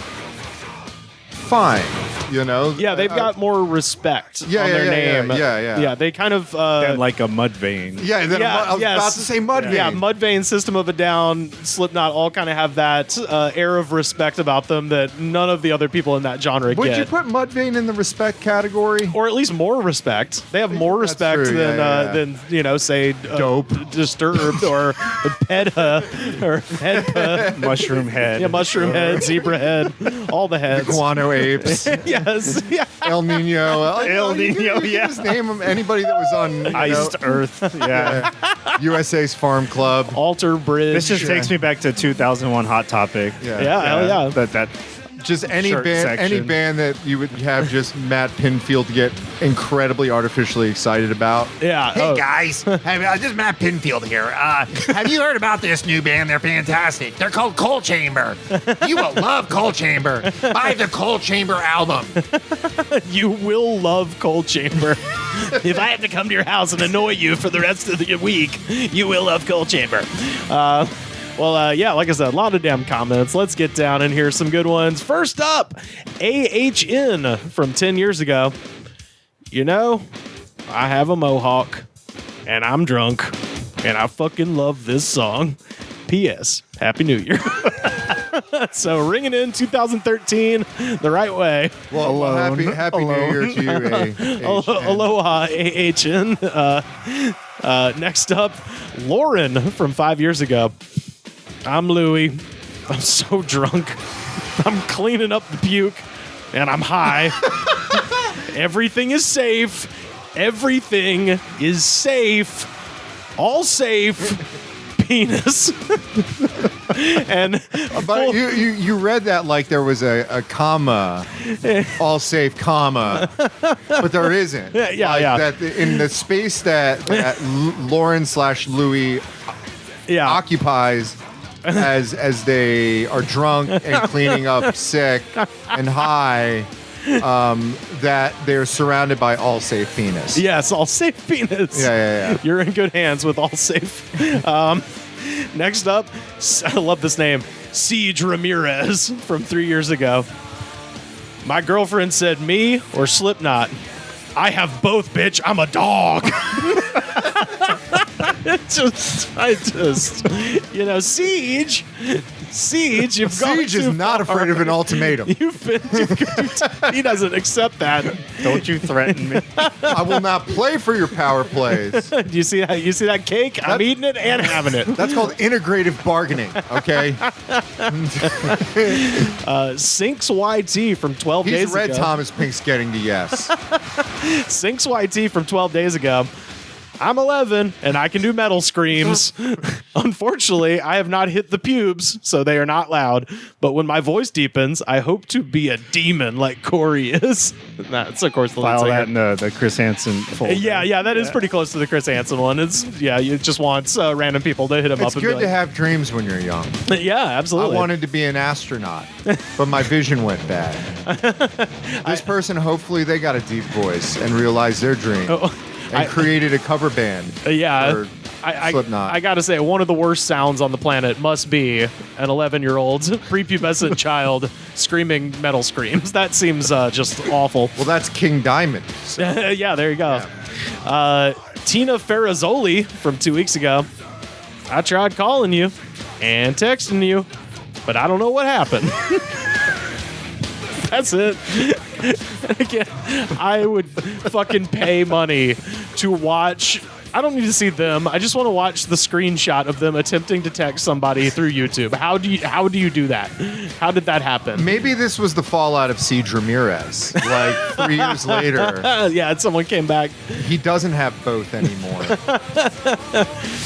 fine You know? Yeah, they've got more respect on their name. Yeah. They kind of And like a Mudvayne. Yeah, then I was about to say Mudvayne. Yeah, Mudvayne, System of a Down, Slipknot all kind of have that air of respect about them that none of the other people in that genre Would get. you put Mudvayne in the respect category? Or at least more respect. They have more That's respect true, than say Dope. Disturbed or Pedha or Headpa. Mushroom head. Yeah, mushroom head, zebra head, all the heads. Guano apes. Yes. Yeah. El Nino. El Nino, you yeah. Just name them. Anybody that was on Iced Earth. Yeah. USA's Farm Club. Alter Bridge. This just takes me back to 2001 Hot Topic. Yeah. Hell yeah. That Just any shirt band, any section. band that you would have just Matt Pinfield get incredibly artificially excited about. Yeah. Hey guys, this is Matt Pinfield here. Have you heard about this new band? They're fantastic. They're called Coal Chamber. You will love Coal Chamber. Buy the Coal Chamber album. You will love Cold Chamber. If I have to come to your house and annoy you for the rest of the week, you will love Cold Chamber. Yeah, like I said, a lot of damn comments. Let's get down and hear some good ones. First up, AHN from 10 years ago. You know, I have a mohawk, and I'm drunk, and I fucking love this song. P.S. Happy New Year. So ringing in 2013 the right way. Well, happy New Year to you, Aloha, AHN. Next up, Lauren from 5 years ago. I'm Louie. I'm so drunk. I'm cleaning up the puke, and I'm high. Everything is safe. Everything is safe. All safe. Penis. And But you read that like there was a comma, all safe comma, but there isn't. Yeah. That in the space that Lauren/Louis occupies as they are drunk and cleaning up sick and high, that they're surrounded by all safe penis. Yes, all safe penis. Yeah. You're in good hands with all safe. Next up, I love this name, Siege Ramirez from 3 years ago. My girlfriend said me or Slipknot. I have both, bitch. I'm a dog. Siege, you've gone Siege is too not far. afraid of an ultimatum. He doesn't accept that. Don't you threaten me. I will not play for your power plays. Do you see that? You see that cake? I'm eating it and having it. That's called integrative bargaining, okay? Sinks YT from 12 days He's read ago. Thomas Pink's Getting to Yes. Sinks YT from 12 days ago. I'm 11 and I can do metal screams. Unfortunately, I have not hit the pubes, so they are not loud. But when my voice deepens, I hope to be a demon like Corey is. That's of course the lead File singer. that in the Chris Hansen folder. Yeah, that is pretty close to the Chris Hansen one. You just want random people to hit him It's up. good and to have dreams when you're young. Yeah, absolutely. I wanted to be an astronaut, but my vision went bad. This person, hopefully, they got a deep voice and realized their dream and created a cover band. For Slipknot. I gotta say, one of the worst sounds on the planet must be an 11-year-old prepubescent child screaming metal screams. That seems just awful. Well, that's King Diamond. Yeah, there you go. Tina Ferrazzoli from 2 weeks ago. I tried calling you and texting you, but I don't know what happened. That's it. Again, I would fucking pay money to watch. I don't need to see them. I just want to watch the screenshot of them attempting to text somebody through YouTube. How do you do that? How did that happen? Maybe this was the fallout of Siege Ramirez. Like 3 years later, Yeah, someone came back. he doesn't have both anymore.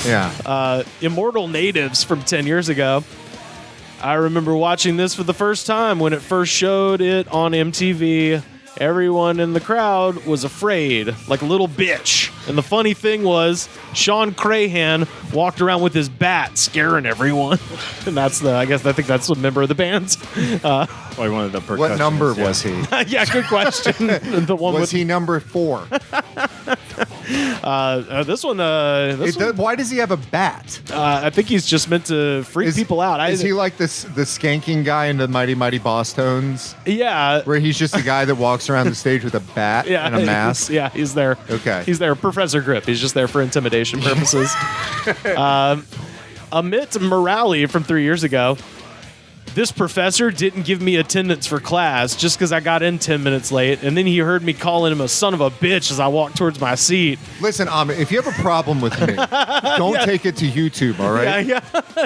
Yeah. Immortal Natives from 10 years ago. I remember watching this for the first time when it first showed it on MTV. Everyone in the crowd was afraid, like a little bitch. And the funny thing was, Sean Crahan walked around with his bat, scaring everyone. And I think that's a member of the band. Or one of the percussionists. What number yeah. was he? Yeah, good question. The one Was with he number 4? This one, Why does he have a bat? I think he's just meant to freak people out. Is he like the skanking guy in the Mighty Mighty Boss Tones? Yeah. Where he's just a guy that walks around the stage with a bat and a mask? He's there. Okay. He's there. Professor Grip. He's just there for intimidation purposes. Amit Morale from 3 years ago. This professor didn't give me attendance for class just because I got in 10 minutes late, and then he heard me calling him a son of a bitch as I walked towards my seat. Listen, Amit, if you have a problem with me, don't take it to YouTube, all right? Yeah.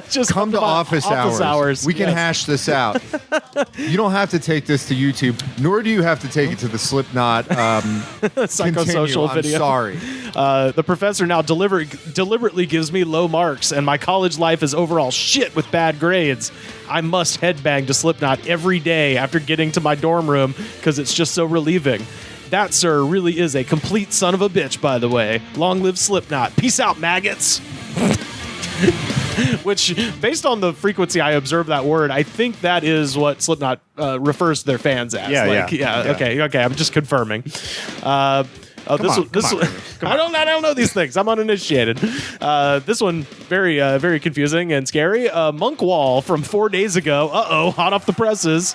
Just come to office hours. We can hash this out. You don't have to take this to YouTube, nor do you have to take it to the SlipKnot Psychosocial video. I'm sorry. The professor now deliberately gives me low marks, and my college life is overall shit with bad grades. I must headbang to SlipKnot every day after getting to my dorm room because it's just so relieving. That, sir, really is a complete son of a bitch, by the way. Long live SlipKnot. Peace out, maggots. Which, based on the frequency I observe that word, I think that is what SlipKnot refers to their fans as. Yeah. Okay. I'm just confirming. I don't know these things. I'm uninitiated. This one very confusing and scary. Monk Wall from 4 days ago. Hot off the presses.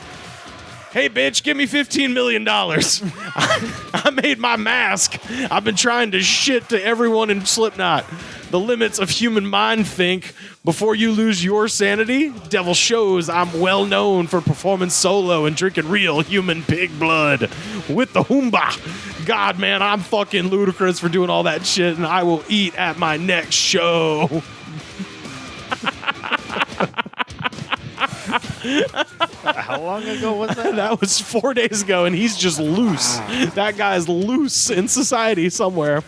Hey, bitch, give me $15 million. I made my mask. I've been trying to shit to everyone in Slipknot. The limits of human mind think. Before you lose your sanity, Devil shows I'm well known for performing solo and drinking real human pig blood with the Hoomba. God, man, I'm fucking ludicrous for doing all that shit, and I will eat at my next show. How long ago was that? That was 4 days ago, and he's just loose. That guy's loose in society somewhere.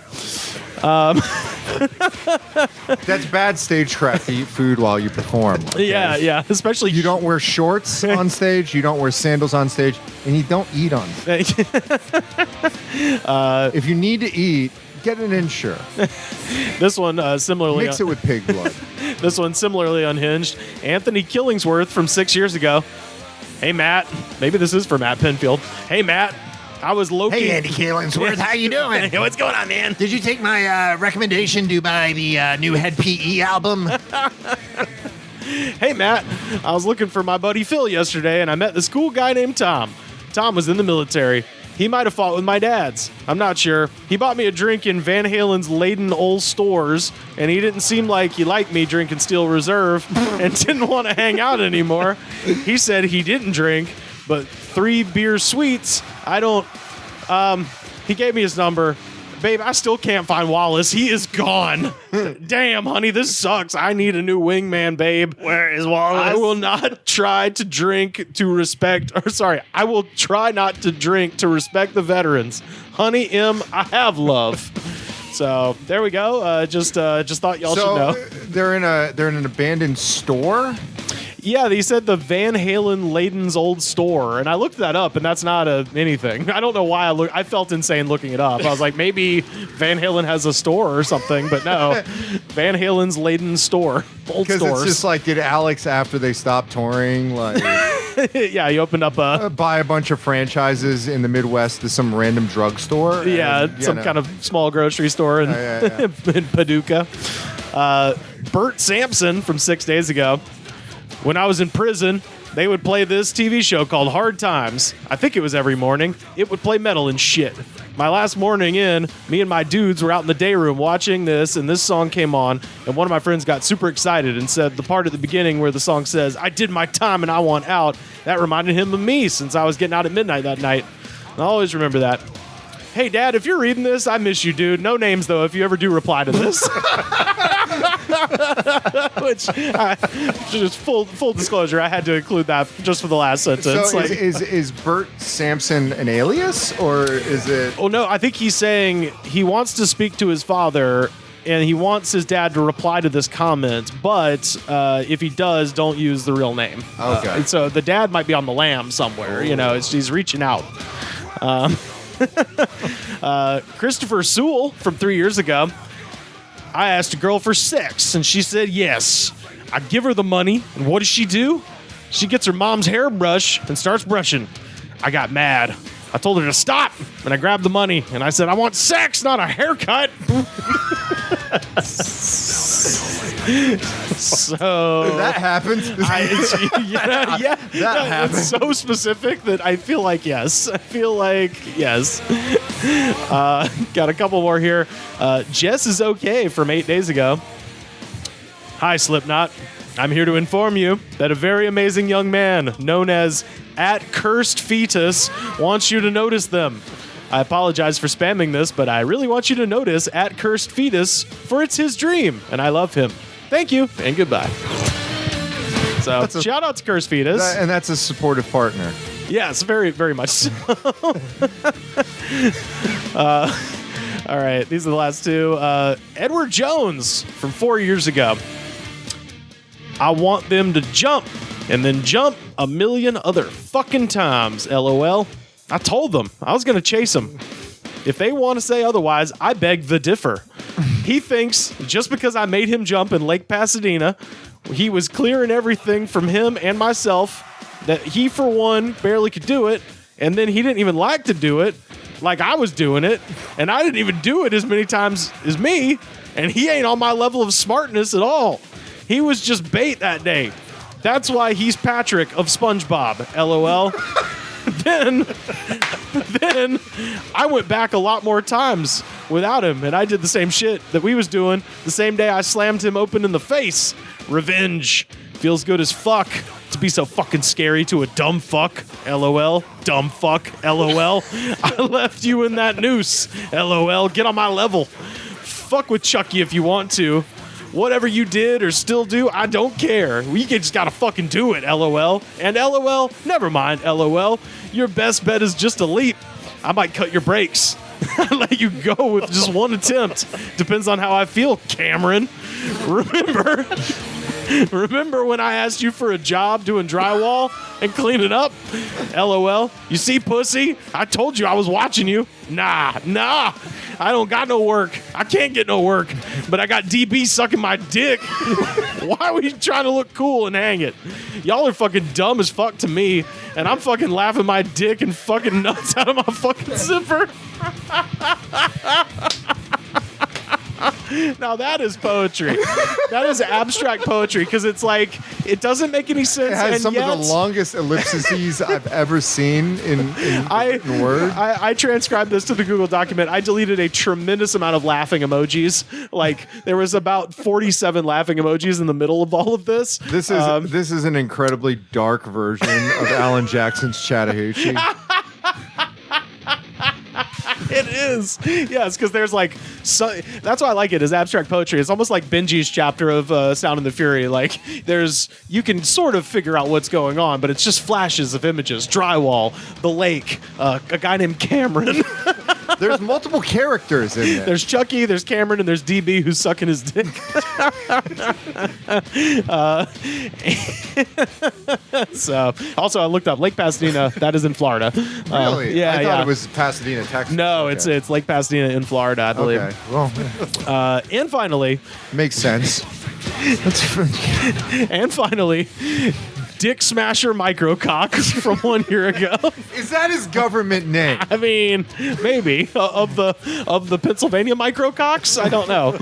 That's bad stagecraft to eat food while you perform. Okay? Yeah. Especially you don't wear shorts on stage, you don't wear sandals on stage, and you don't eat on stage. If you need to eat, get an insure. This one similarly mix it with pig blood. This one similarly unhinged. Anthony Killingsworth from 6 years ago. Hey Matt, maybe this is for Matt Penfield. Hey Matt, I was low-key. Hey, Andy Killingsworth, how you doing? Hey, what's going on, man? Did you take my recommendation to buy the new Head PE album? Hey, Matt, I was looking for my buddy Phil yesterday, and I met this cool guy named Tom. Tom was in the military. He might have fought with my dad's. I'm not sure. He bought me a drink in Van Halen's Leyden Old Stores, and he didn't seem like he liked me drinking Steel Reserve and didn't want to hang out anymore. He said he didn't drink, but 3 beer sweets. He gave me his number. Babe, I still can't find Wallace. He is gone. Damn, honey, this sucks. I need a new wingman, babe. Where is Wallace? I will not try to drink to respect, I will try not to drink to respect the veterans. Honey M, I have love. So there we go. Just thought y'all should know. They're in an abandoned store. Yeah, they said the Van Halen Leyden's Old Store, and I looked that up, and that's not anything. I don't know why I felt insane looking it up. I was like, maybe Van Halen has a store or something, but no, Van Halen's Leyden Store, old stores. Because it's just like, did Alex, after they stopped touring, like yeah, he oopened up buy a bunch of franchises in the Midwest to some random drugstore? Kind of small grocery store in, in Paducah. Bert Sampson from 6 days ago. When I was in prison, they would play this TV show called Hard Times. I think it was every morning. It would play metal and shit. My last morning in, me and my dudes were out in the day room watching this, and this song came on, and one of my friends got super excited and said the part at the beginning where the song says, "I did my time and I want out," that reminded him of me since I was getting out at midnight that night. I'll always remember that. Hey, Dad, if you're reading this, I miss you, dude. No names, though, if you ever do reply to this. Which, just full disclosure, I had to include that just for the last sentence. So is Bert Sampson an alias, or is it? Oh, no, I think he's saying he wants to speak to his father, and he wants his dad to reply to this comment, but if he does, don't use the real name. Okay. And so the dad might be on the lam somewhere. You know, he's reaching out. Christopher Sewell from 3 years ago. I asked a girl for sex, and she said yes. I give her the money, and what does she do? She gets her mom's hairbrush and starts brushing. I got mad. I told her to stop, and I grabbed the money, and I said, I want sex, not a haircut. So That happened. yeah, That happened. It's so specific that I feel like yes. Got a couple more here. Jess is okay from 8 days ago. Hi, SlipKnot. I'm here to inform you that a very amazing young man known as @CursedFetus wants you to notice them. I apologize for spamming this, but I really want you to notice @CursedFetus, for it's his dream, and I love him. Thank you, and goodbye. So, shout out to CursedFetus. And that's a supportive partner. Yes, very, very much so. All right, these are the last two. Edward Jones from 4 years ago. I want them to jump and then jump a million other fucking times, LOL. I told them I was going to chase them. If they want to say otherwise, I beg to differ. He thinks just because I made him jump in Lake Pasadena, he was clearing everything from him and myself, that he, for one, barely could do it, and then he didn't even like to do it like I was doing it, and I didn't even do it as many times as me, and he ain't on my level of smartness at all. He was just bait that day. That's why he's Patrick of SpongeBob, LOL. Then I went back a lot more times without him, and I did the same shit that we was doing the same day I slammed him open in the face. Revenge. Feels good as fuck to be so fucking scary to a dumb fuck, LOL. Dumb fuck, LOL. I left you in that noose, LOL. Get on my level. Fuck with Chucky if you want to. Whatever you did or still do, I don't care. We just gotta fucking do it, LOL. And LOL, never mind, LOL. Your best bet is just a leap. I might cut your brakes. I let you go with just one attempt. Depends on how I feel, Cameron. Remember when I asked you for a job doing drywall and cleaning up? LOL. You see, pussy? I told you I was watching you. Nah. I don't got no work. I can't get no work. But I got DB sucking my dick. Why are we trying to look cool and hang it? Y'all are fucking dumb as fuck to me. And I'm fucking laughing my dick and fucking nuts out of my fucking zipper. Now that is poetry. That is abstract poetry because it's like it doesn't make any sense. It has and some yet, of the longest ellipses I've ever seen in Word. I transcribed this to the Google document. I deleted a tremendous amount of laughing emojis. Like there was about 47 laughing emojis in the middle of all of this. This is an incredibly dark version of Alan Jackson's Chattahoochee. It is. Yes, because there's like... that's why I like it, is abstract poetry. It's almost like Benji's chapter of Sound and the Fury. Like, you can sort of figure out what's going on, but it's just flashes of images. Drywall, the lake, a guy named Cameron. There's multiple characters in there. There's Chucky, there's Cameron, and there's DB who's sucking his dick. So, also I looked up Lake Pasadena. That is in Florida. Really? Yeah, I thought it was Pasadena, Texas. No, Okay. it's Lake Pasadena in Florida, I believe. Okay. Well, And finally, makes sense. Dick Smasher Microcock from 1 year ago. Is that his government name? I mean, maybe of the Pennsylvania Micrococks. I don't know.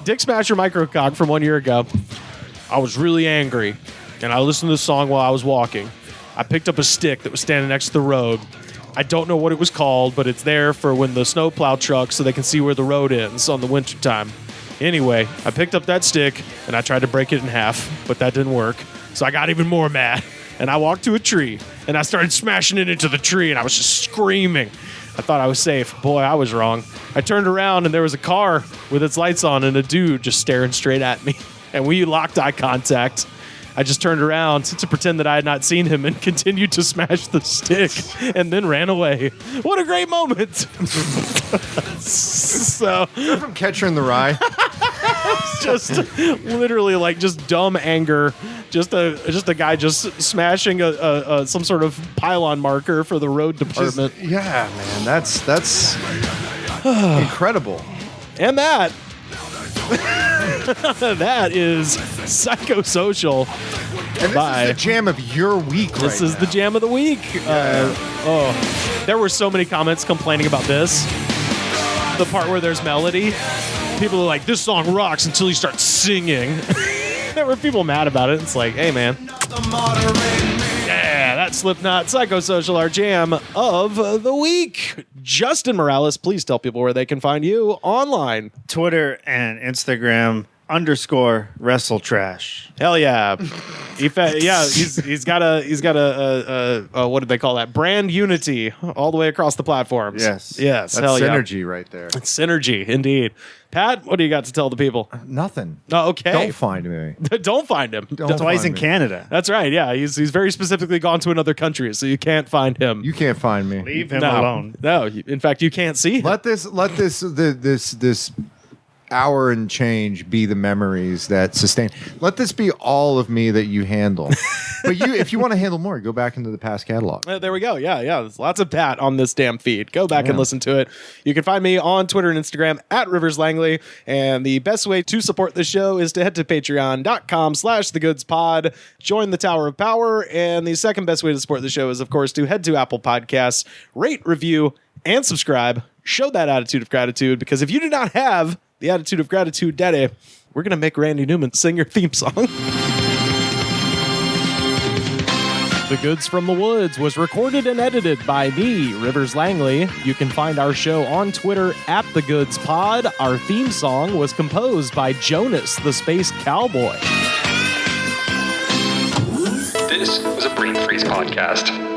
Dick Smasher Microcock from 1 year ago. I was really angry, and I listened to this song while I was walking. I picked up a stick that was standing next to the road. I don't know what it was called, but it's there for when the snowplow trucks so they can see where the road ends on the wintertime. Anyway, I picked up that stick, and I tried to break it in half, but that didn't work. So I got even more mad, and I walked to a tree, and I started smashing it into the tree, and I was just screaming. I thought I was safe. Boy, I was wrong. I turned around, and there was a car with its lights on and a dude just staring straight at me, and we locked eye contact. I just turned around to pretend that I had not seen him and continued to smash the stick and then ran away. What a great moment. So You're from Catcher in the Rye. just literally like just dumb anger. Just a guy just smashing some sort of pylon marker for the road department. Yeah, man. That's incredible. And that is Psychosocial. And this is the jam of your week. This is the jam of the week. There were so many comments complaining about this. The part where there's melody. People are like, this song rocks until you start singing. There were people mad about it. It's like, hey, man. Yeah, that's SlipKnot, Psychosocial, our jam of the week. Justin Morales, please tell people where they can find you online. Twitter and Instagram _WrestleTrash. Hell yeah. He's got a what did they call that? Brand unity all the way across the platforms. Yes. That's That's synergy right there. It's synergy, indeed. Pat, what do you got to tell the people? Nothing. Oh, okay. Don't find me. Don't find him. Don't That's why he's find in me. Canada. That's right. Yeah, he's very specifically gone to another country, so you can't find him. You can't find me. Leave him No. alone. No, in fact, you can't see him. Let this hour and change be the memories that sustain. Let this be all of me that you handle. But if you want to handle more, go back into the past catalog. There we go. Yeah. There's lots of Pat on this damn feed. Go back and listen to it. You can find me on Twitter and Instagram at Rivers Langley. And the best way to support the show is to head to patreon.com/thegoodspod. Join the Tower of Power. And the second best way to support the show is, of course, to head to Apple Podcasts, rate, review, and subscribe. Show that attitude of gratitude, because if you do not have the attitude of gratitude, Daddy, we're going to make Randy Newman sing your theme song. The Goods from the Woods was recorded and edited by me, Rivers Langley. You can find our show on Twitter at The Goods Pod. Our theme song was composed by Jonas, the Space Cowboy. This was a Brain Freeze podcast.